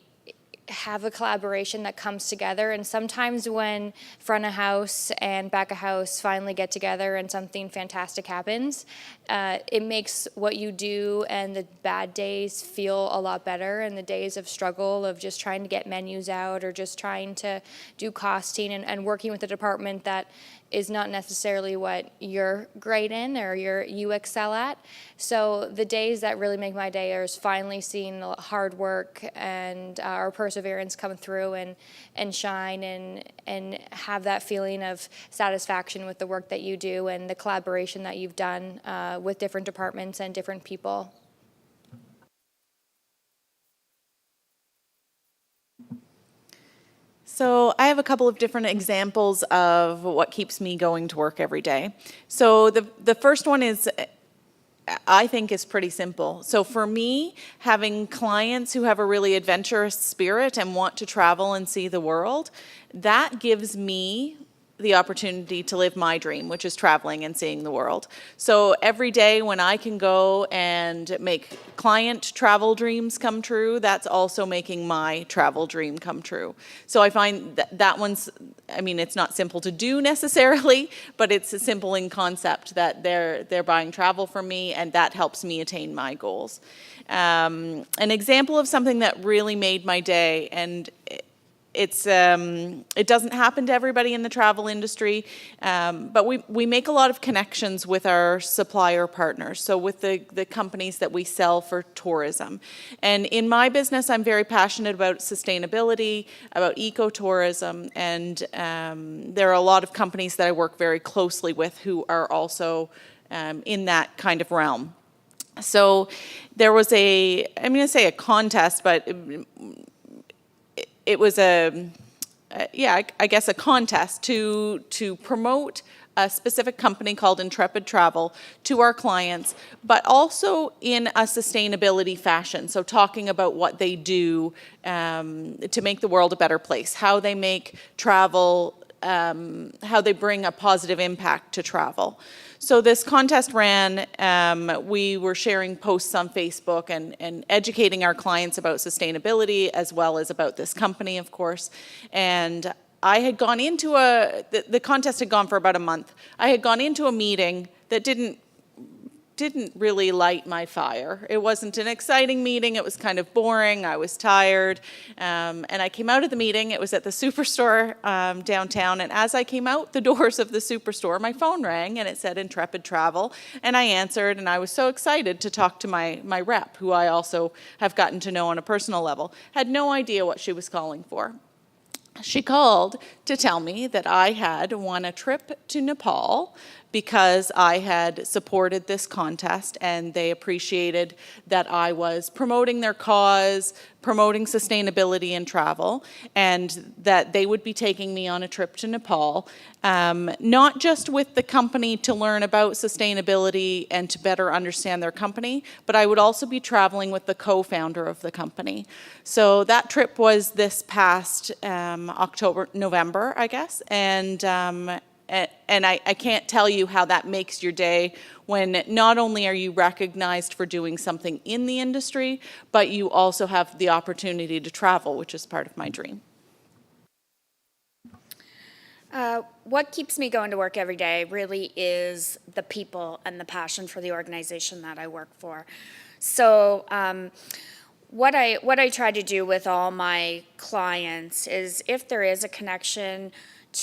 have a collaboration that comes together, and sometimes when front of house and back of house finally get together and something fantastic happens, it makes what you do and the bad days feel a lot better, and the days of struggle of just trying to get menus out or just trying to do costing and working with a department that is not necessarily what you're great in or you excel at. So the days that really make my day is finally seeing the hard work and our perseverance come through and shine and have that feeling of satisfaction with the work that you do and the collaboration that you've done with different departments and different people. So I have a couple of different examples of what keeps me going to work every day. So the first one is, I think, is pretty simple. So for me, having clients who have a really adventurous spirit and want to travel and see the world, that gives me the opportunity to live my dream, which is traveling and seeing the world. So every day when I can go and make client travel dreams come true, that's also making my travel dream come true. So I find that one's, I mean, it's not simple to do necessarily, but it's simple in concept that they're buying travel from me, and that helps me attain my goals. An example of something that really made my day, and it doesn't happen to everybody in the travel industry, but we make a lot of connections with our supplier partners, so with the companies that we sell for tourism. And in my business, I'm very passionate about sustainability, about ecotourism, and there are a lot of companies that I work very closely with who are also in that kind of realm. So there was I'm going to say a contest, but it was I guess a contest to promote a specific company called Intrepid Travel to our clients, but also in a sustainability fashion. So talking about what they do to make the world a better place, how they make travel, how they bring a positive impact to travel. So this contest ran, we were sharing posts on Facebook and educating our clients about sustainability as well as about this company, of course. And I had gone into the contest had gone for about a month. I had gone into a meeting that didn't really light my fire. It wasn't an exciting meeting. It was kind of boring. I was tired. And I came out of the meeting. It was at the Superstore downtown. And as I came out the doors of the Superstore, my phone rang and it said Intrepid Travel. And I answered, and I was so excited to talk to my rep, who I also have gotten to know on a personal level. Had no idea what she was calling for. She called to tell me that I had won a trip to Nepal because I had supported this contest, and they appreciated that I was promoting their cause, promoting sustainability in travel, and that they would be taking me on a trip to Nepal, not just with the company to learn about sustainability and to better understand their company, but I would also be traveling with the co-founder of the company. So that trip was this past November, I guess, and I can't tell you how that makes your day when not only are you recognized for doing something in the industry, but you also have the opportunity to travel, which is part of my dream. What keeps me going to work every day really is the people and the passion for the organization that I work for. So what I try to do with all my clients is, if there is a connection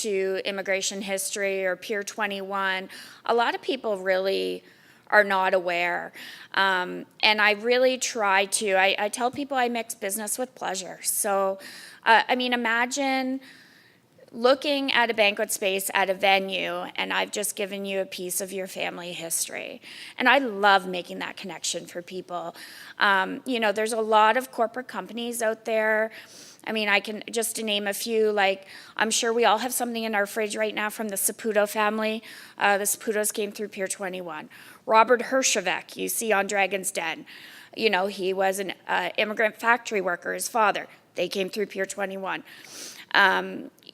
to immigration history or Pier 21, a lot of people really are not aware. And I really try to, I tell people I mix business with pleasure. So, I mean, imagine looking at a banquet space at a venue, and I've just given you a piece of your family history. And I love making that connection for people. You know, there's a lot of corporate companies out there. I mean, I can just to name a few, like, I'm sure we all have something in our fridge right now from the Saputo family. The Saputos came through Pier 21. Robert Hershevek, you see on Dragon's Den. You know, he was an immigrant factory worker, his father. They came through Pier 21.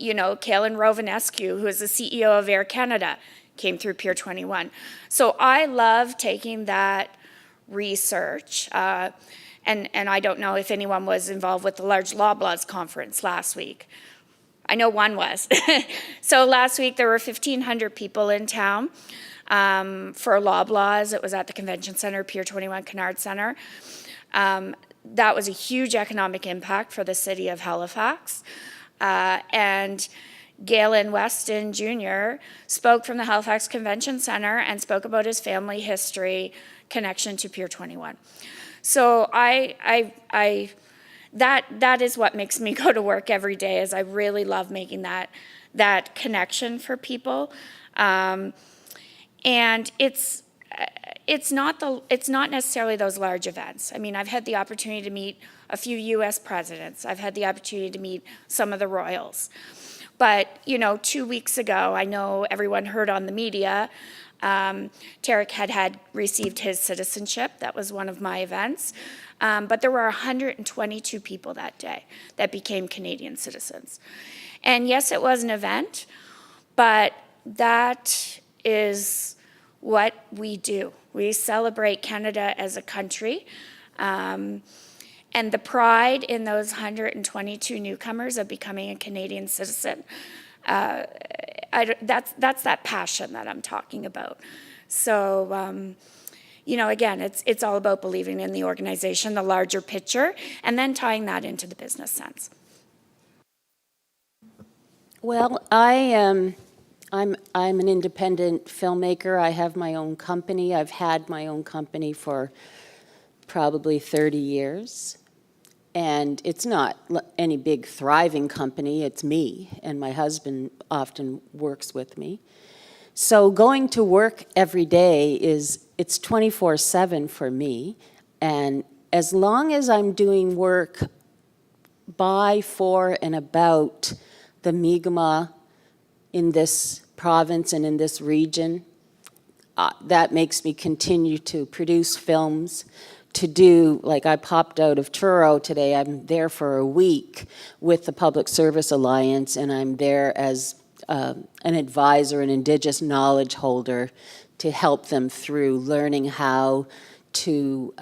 You know, Kaylin Rovanescu, who is the CEO of Air Canada, came through Pier 21. So I love taking that research. And I don't know if anyone was involved with the large Loblaws conference last week. I know one was. So last week there were 1,500 people in town for Loblaws. It was at the Convention Center, Pier 21 Kennard Center. That was a huge economic impact for the city of Halifax. And Galen Weston Jr. spoke from the Halifax Convention Center and spoke about his family history connection to Pier 21. So that is what makes me go to work every day, is I really love making that connection for people. And it's not necessarily those large events. I mean, I've had the opportunity to meet a few U.S. presidents. I've had the opportunity to meet some of the royals. But, you know, 2 weeks ago, I know everyone heard on the media, Tarek had received his citizenship. That was one of my events. But there were 122 people that day that became Canadian citizens. And yes, it was an event, but that is what we do. We celebrate Canada as a country. And the pride in those 122 newcomers of becoming a Canadian citizen, that's that passion that I'm talking about. So, you know, again, it's all about believing in the organization, the larger picture, and then tying that into the business sense. Well, I'm an independent filmmaker. I have my own company. I've had my own company for probably 30 years. And it's not any big thriving company. It's me, and my husband often works with me. So going to work every day it's 24/7 for me. And as long as I'm doing work by, for, and about the Mi'kmaq in this province and in this region, that makes me continue to produce films, to do, like I popped out of Truro today, I'm there for a week with the Public Service Alliance, and I'm there as an advisor, an Indigenous knowledge holder, to help them through learning how to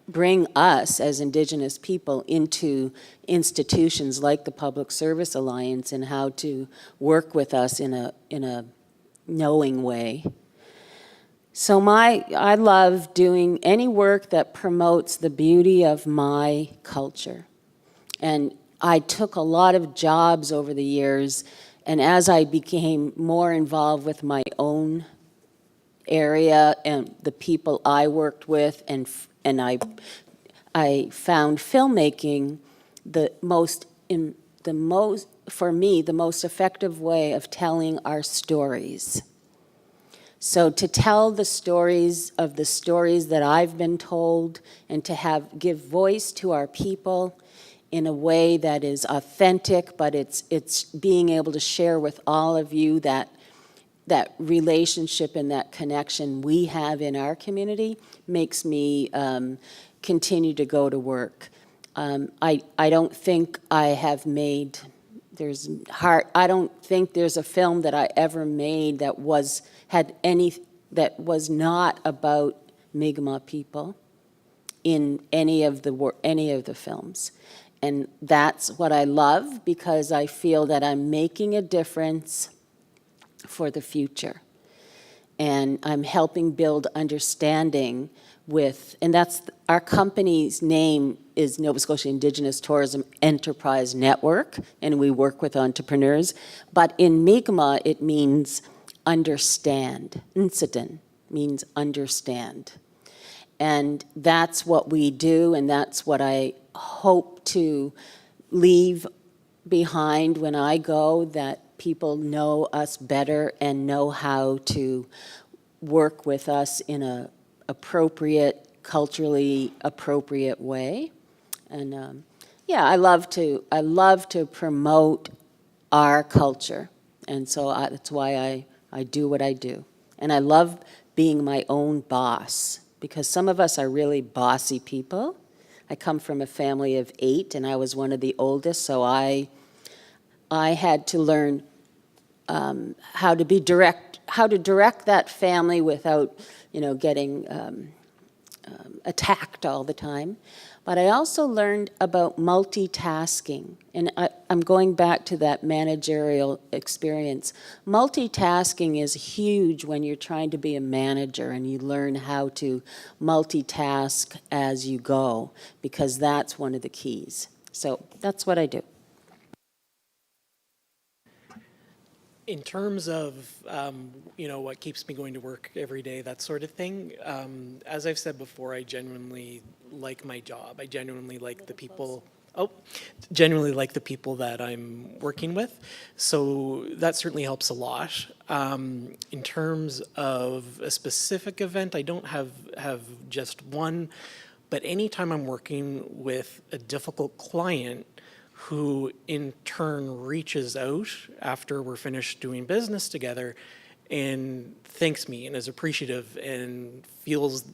bring us as Indigenous people into institutions like the Public Service Alliance, and how to work with us in a knowing way. So I love doing any work that promotes the beauty of my culture. And I took a lot of jobs over the years, and as I became more involved with my own area and the people I worked with, and I found filmmaking for me, the most effective way of telling our stories. So to tell the stories that I've been told, and to give voice to our people in a way that is authentic, but it's being able to share with all of you that relationship and that connection we have in our community makes me continue to go to work. I don't think I have made, I don't think there's a film that I ever made that was not about Mi'kmaq people in any of the films. And that's what I love, because I feel that I'm making a difference for the future. And I'm helping build understanding and that's, our company's name is Nova Scotia Indigenous Tourism Enterprise Network, and we work with entrepreneurs. But in Mi'kmaq, it means understand. Incident means understand. And that's what we do, and that's what I hope to leave behind when I go, that people know us better and know how to work with us in a culturally appropriate way. And I love to promote our culture, and so that's why I do what I do. And I love being my own boss, because some of us are really bossy people. I come from a family of 8, and I was one of the oldest, so I had to learn how to direct that family without, getting attacked all the time. But I also learned about multitasking, and I'm going back to that managerial experience. Multitasking is huge when you're trying to be a manager, and you learn how to multitask as you go, because that's one of the keys. So that's what I do. In terms of, what keeps me going to work every day, that sort of thing, as I've said before, I genuinely like my job. I genuinely like the people. Genuinely like the people that I'm working with. So that certainly helps a lot. In terms of a specific event, I don't have just one, but anytime I'm working with a difficult client who in turn reaches out after we're finished doing business together and thanks me and is appreciative and feels,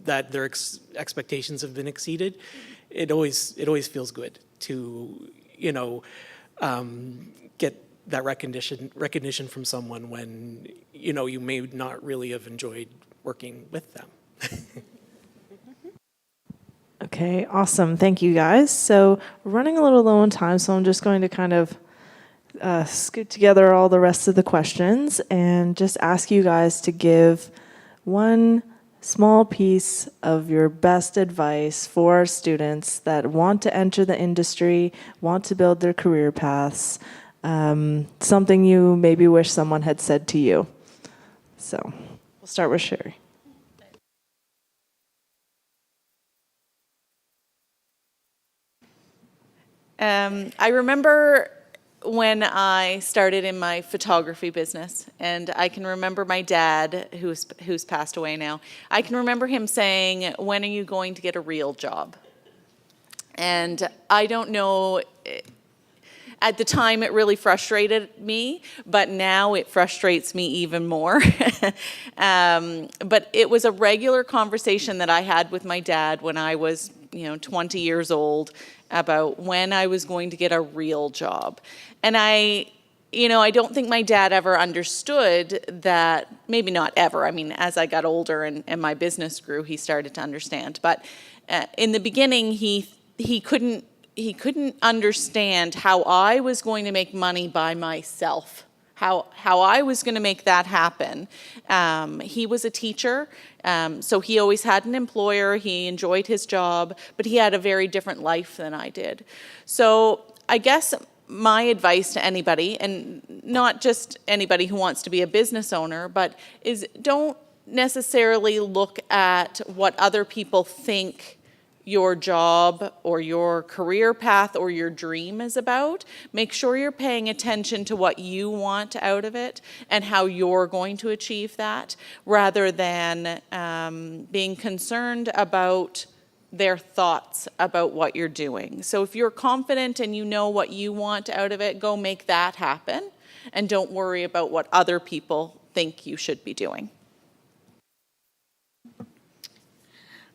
that their expectations have been exceeded, it always feels good to, get that recognition from someone when, you may not really have enjoyed working with them. Okay, awesome. Thank you, guys. So we're running a little low on time, so I'm just going to kind of scoot together all the rest of the questions and just ask you guys to give one small piece of your best advice for our students that want to enter the industry, want to build their career paths, something you maybe wish someone had said to you. So we'll start with Shari. I remember when I started in my photography business, and I can remember my dad, who's passed away now, I can remember him saying, "When are you going to get a real job?" And I don't know, at the time it really frustrated me, but now it frustrates me even more. But it was a regular conversation that I had with my dad when I was 20 years old about when I was going to get a real job. And I don't think my dad ever understood that, maybe not ever. I mean, as I got older and my business grew, he started to understand. But in the beginning, he couldn't understand how I was going to make money by myself, how I was going to make that happen. He was a teacher, so he always had an employer. He enjoyed his job, but he had a very different life than I did. So I guess my advice to anybody, and not just anybody who wants to be a business owner, but is don't necessarily look at what other people think your job or your career path or your dream is about. Make sure you're paying attention to what you want out of it and how you're going to achieve that, rather than being concerned about their thoughts about what you're doing. So if you're confident and you know what you want out of it, go make that happen, and don't worry about what other people think you should be doing.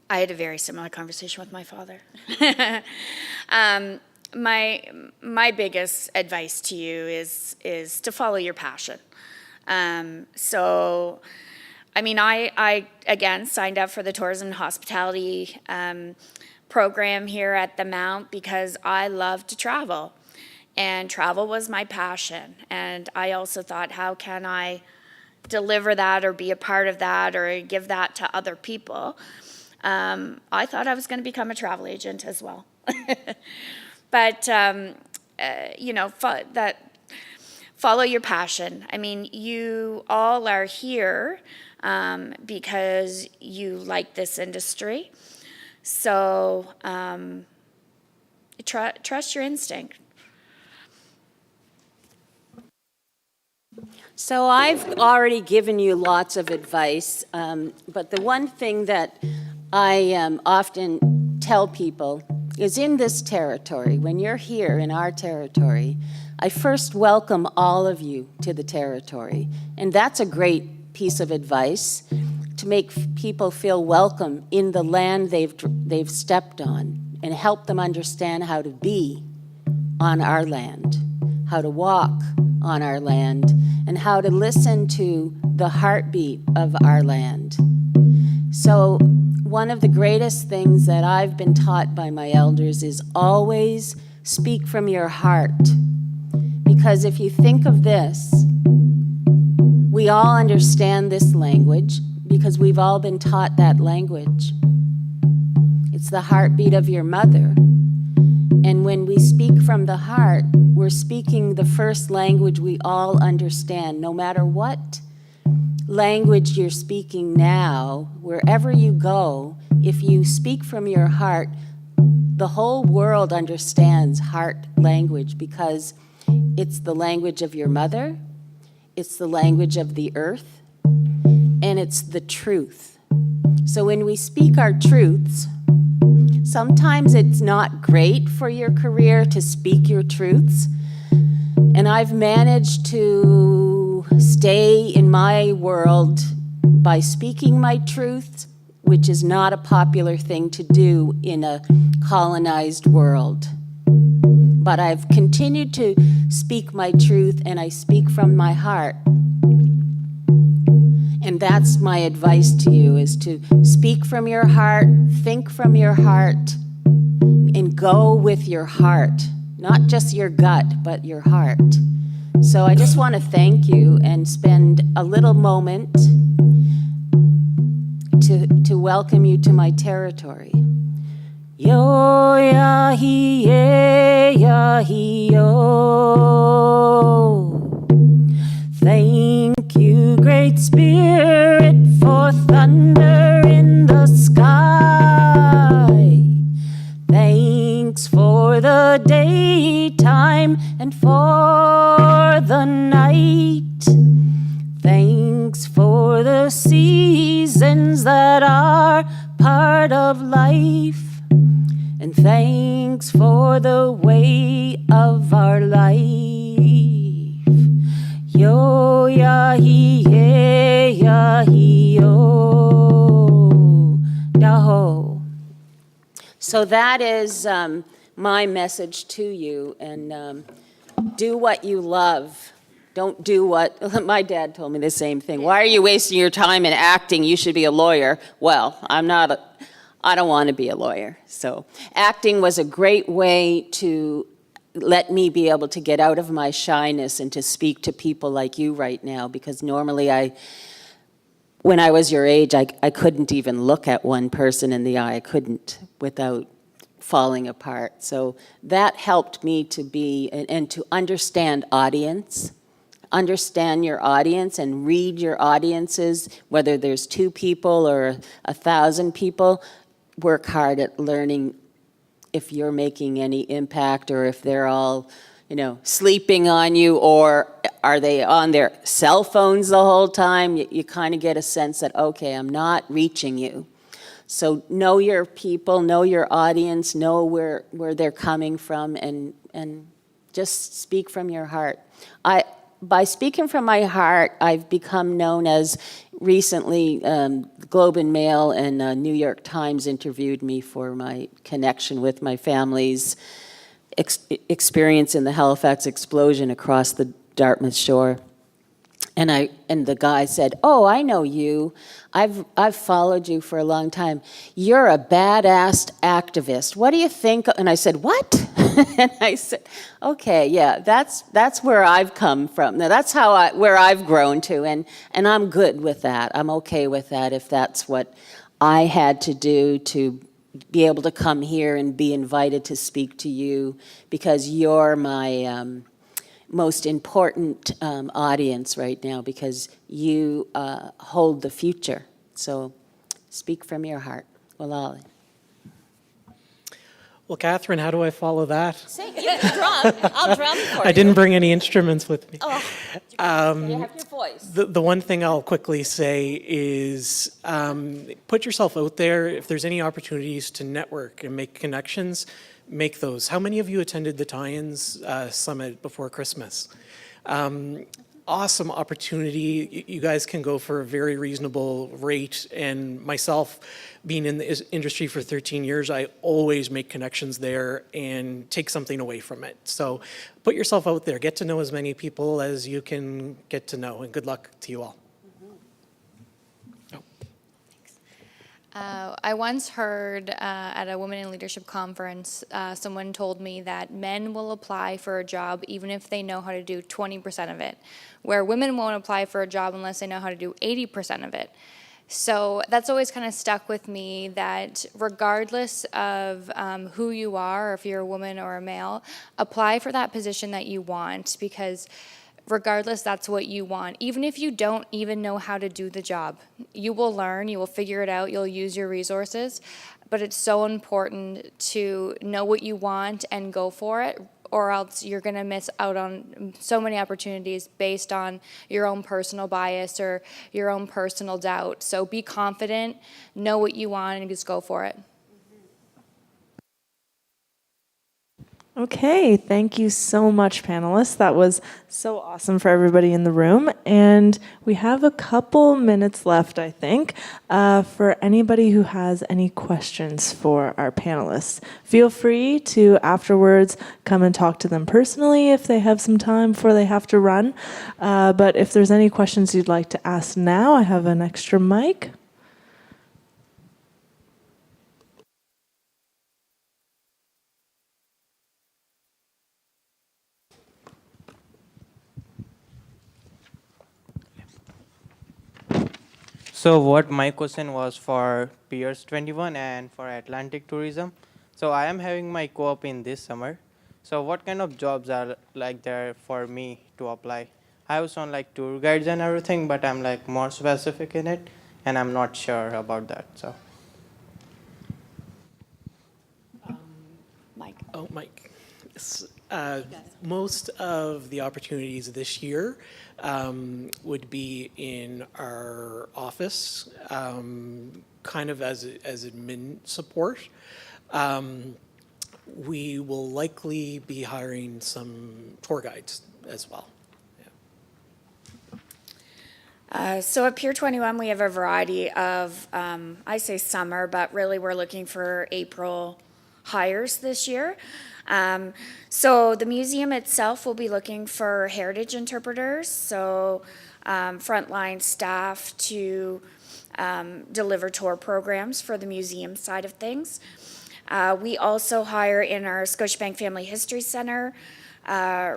I had a very similar conversation with my father. My biggest advice to you is to follow your passion. So, I mean, I again signed up for the tourism and hospitality program here at the Mount because I love to travel, and travel was my passion. And I also thought, how can I deliver that or be a part of that or give that to other people? I thought I was going to become a travel agent as well. But, you know, follow your passion. I mean, you all are here because you like this industry. So trust your instinct. So I've already given you lots of advice, but the one thing that I often tell people is, in this territory, when you're here in our territory, I first welcome all of you to the territory. And that's a great piece of advice, to make people feel welcome in the land they've stepped on, and help them understand how to be on our land, how to walk on our land, and how to listen to the heartbeat of our land. So one of the greatest things that I've been taught by my elders is always speak from your heart. Because if you think of this, we all understand this language because we've all been taught that language. It's the heartbeat of your mother. And when we speak from the heart, we're speaking the first language we all understand, no matter what language you're speaking now. Wherever you go, if you speak from your heart, the whole world understands heart language, because it's the language of your mother, it's the language of the earth, and it's the truth. So when we speak our truths, sometimes it's not great for your career to speak your truths. And I've managed to stay in my world by speaking my truths, which is not a popular thing to do in a colonized world. But I've continued to speak my truth, and I speak from my heart. And that's my advice to you, is to speak from your heart, think from your heart, and go with your heart. Not just your gut, but your heart. So I just want to thank you and spend a little moment to welcome you to my territory. Yo ya hi ye ya hi yo. Thank you, Great Spirit, for thunder in the sky. Thanks for the daytime and for the night. Thanks for the seasons that are part of life. And thanks for the way of our life. Yo ya hi ye ya hi yo. Daho. So that is my message to you, and do what you love. Don't do what, my dad told me the same thing. Why are you wasting your time in acting? You should be a lawyer. Well, I don't want to be a lawyer. So acting was a great way to let me be able to get out of my shyness and to speak to people like you right now, because normally when I was your age, I couldn't even look at one person in the eye. I couldn't without falling apart. So that helped me to be, and to understand audience, understand your audience and read your audiences, whether there's 2 people or 1,000 people. work hard at learning if you're making any impact, or if they're all, sleeping on you, or are they on their cell phones the whole time? You kind of get a sense that, okay, I'm not reaching you. So know your people, know your audience, know where they're coming from, and just speak from your heart. By speaking from my heart, I've become known as, recently, Globe and Mail and New York Times interviewed me for my connection with my family's experience in the Halifax explosion across the Dartmouth shore. And the guy said, "Oh, I know you. I've followed you for a long time. You're a badass activist. What do you think?" And I said, "What?" And I said, "Okay, yeah, that's where I've come from. Now that's where I've grown to, and I'm good with that. I'm okay with that if that's what I had to do to be able to come here and be invited to speak to you, because you're my most important audience right now, because you hold the future. So speak from your heart." Well, Katherine, how do I follow that? say, you can drum. I'll drum for you. I didn't bring any instruments with me. Oh, you have your voice. The one thing I'll quickly say is put yourself out there. If there's any opportunities to network and make connections, make those. How many of you attended the Tie-Ins Summit before Christmas? Awesome opportunity. You guys can go for a very reasonable rate. And myself, being in the industry for 13 years, I always make connections there and take something away from it. So put yourself out there. Get to know as many people as you can get to know. And good luck to you all. I once heard at a Women in Leadership conference, someone told me that men will apply for a job even if they know how to do 20% of it, where women won't apply for a job unless they know how to do 80% of it. So that's always kind of stuck with me, that regardless of who you are, or if you're a woman or a male, apply for that position that you want, because regardless, that's what you want. Even if you don't even know how to do the job, you will learn, you will figure it out, you'll use your resources. But it's so important to know what you want and go for it, or else you're going to miss out on so many opportunities based on your own personal bias or your own personal doubt. So be confident, know what you want, and just go for it. Okay, thank you so much, panelists. That was so awesome for everybody in the room. And we have a couple minutes left, I think, for anybody who has any questions for our panelists. Feel free to afterwards come and talk to them personally if they have some time before they have to run. But if there's any questions you'd like to ask now, I have an extra mic. So what my question was for Pier 21 and for Atlantic Tourism. So I am having my co-op in this summer. So what kind of jobs are like there for me to apply? I was on like tour guides and everything, but I'm like more specific in it, and I'm not sure about that. So. Mike. Oh, Mike. Most of the opportunities this year would be in our office, kind of as admin support. We will likely be hiring some tour guides as well. So at Pier 21, we have a variety of, I say summer, but really we're looking for April hires this year. So the museum itself will be looking for heritage interpreters, so frontline staff to deliver tour programs for the museum side of things. We also hire in our Scotiabank Family History Center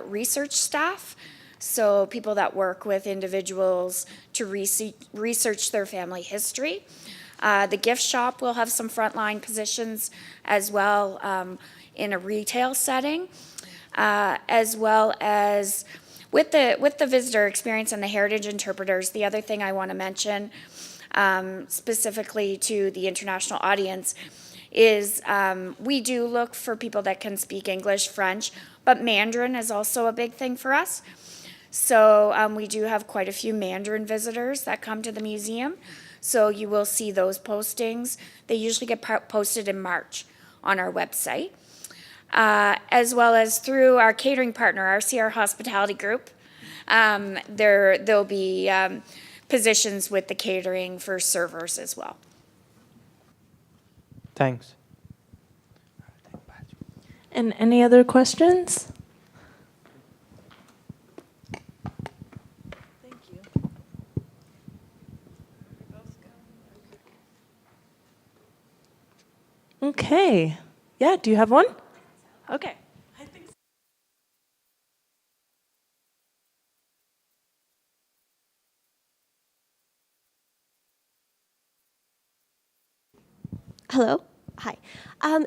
research staff, so people that work with individuals to research their family history. The gift shop will have some frontline positions as well in a retail setting, as well as with the visitor experience and the heritage interpreters. The other thing I want to mention specifically to the international audience, is we do look for people that can speak English, French, but Mandarin is also a big thing for us. So we do have quite a few Mandarin visitors that come to the museum. So you will see those postings. They usually get posted in March on our website. As well as through our catering partner, RCR Hospitality Group. There'll be positions with the catering for servers as well. Thanks. And any other questions? Thank you. Okay. Yeah, do you have one? Okay. I think so. Hello. Hi.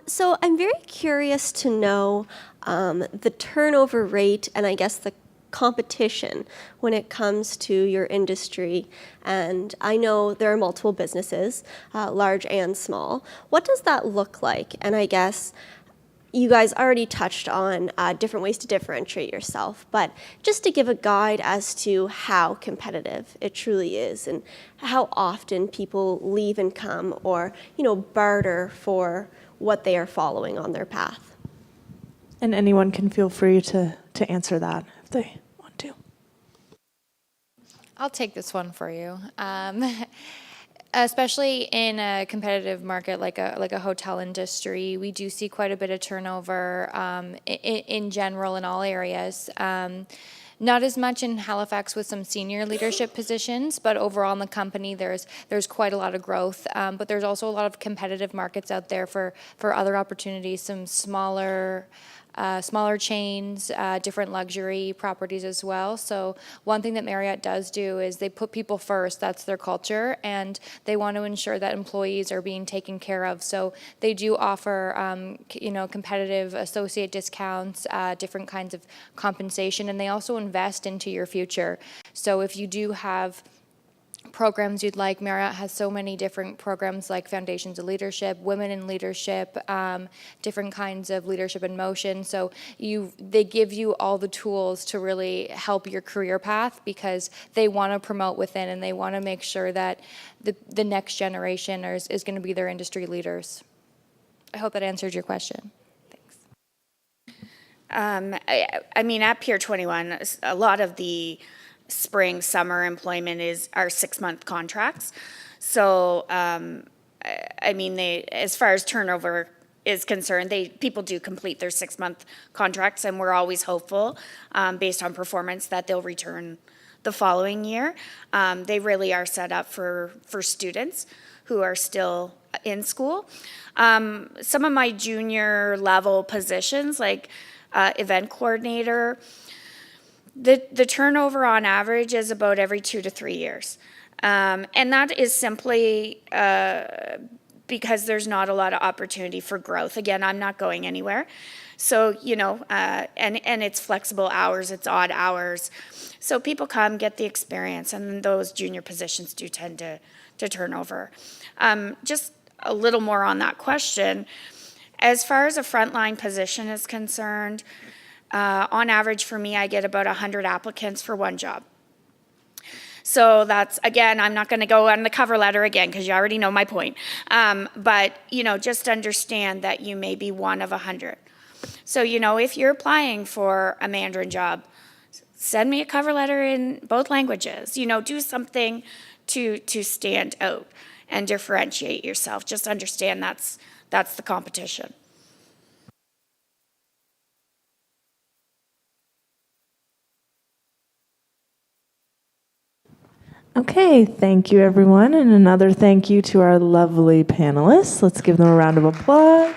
So I'm very curious to know the turnover rate and I guess the competition when it comes to your industry. And I know there are multiple businesses, large and small. What does that look like? And I guess you guys already touched on different ways to differentiate yourself, but just to give a guide as to how competitive it truly is and how often people leave and come or, barter for what they are following on their path. And anyone can feel free to answer that if they want to. I'll take this one for you. Especially in a competitive market like a hotel industry, we do see quite a bit of turnover in general in all areas. Not as much in Halifax with some senior leadership positions, but overall in the company there's quite a lot of growth. But there's also a lot of competitive markets out there for other opportunities, some smaller chains, different luxury properties as well. So one thing that Marriott does do is they put people first. That's their culture, and they want to ensure that employees are being taken care of. So they do offer, competitive associate discounts, different kinds of compensation, and they also invest into your future. So if you do have programs you'd like, Marriott has so many different programs like Foundations of Leadership, Women in Leadership, different kinds of leadership in motion. So they give you all the tools to really help your career path because they want to promote within and they want to make sure that the next generation is going to be their industry leaders. I hope that answered your question. Thanks. At Pier 21, a lot of the spring, summer employment are 6-month contracts. So, as far as turnover is concerned, people do complete their 6-month contracts, and we're always hopeful, based on performance, that they'll return the following year. They really are set up for students who are still in school. Some of my junior level positions, like event coordinator, the turnover on average is about every 2 to 3 years. And that is simply because there's not a lot of opportunity for growth. Again, I'm not going anywhere. So, and it's flexible hours, it's odd hours. So people come, get the experience, and those junior positions do tend to turn over. Just a little more on that question. As far as a frontline position is concerned, on average for me, I get about 100 applicants for one job. So that's, again, I'm not going to go on the cover letter again because you already know my point. But, just understand that you may be one of 100. So, if you're applying for a Mandarin job, send me a cover letter in both languages. Do something to stand out and differentiate yourself. Just understand that's the competition. Okay, thank you everyone, and another thank you to our lovely panelists. Let's give them a round of applause.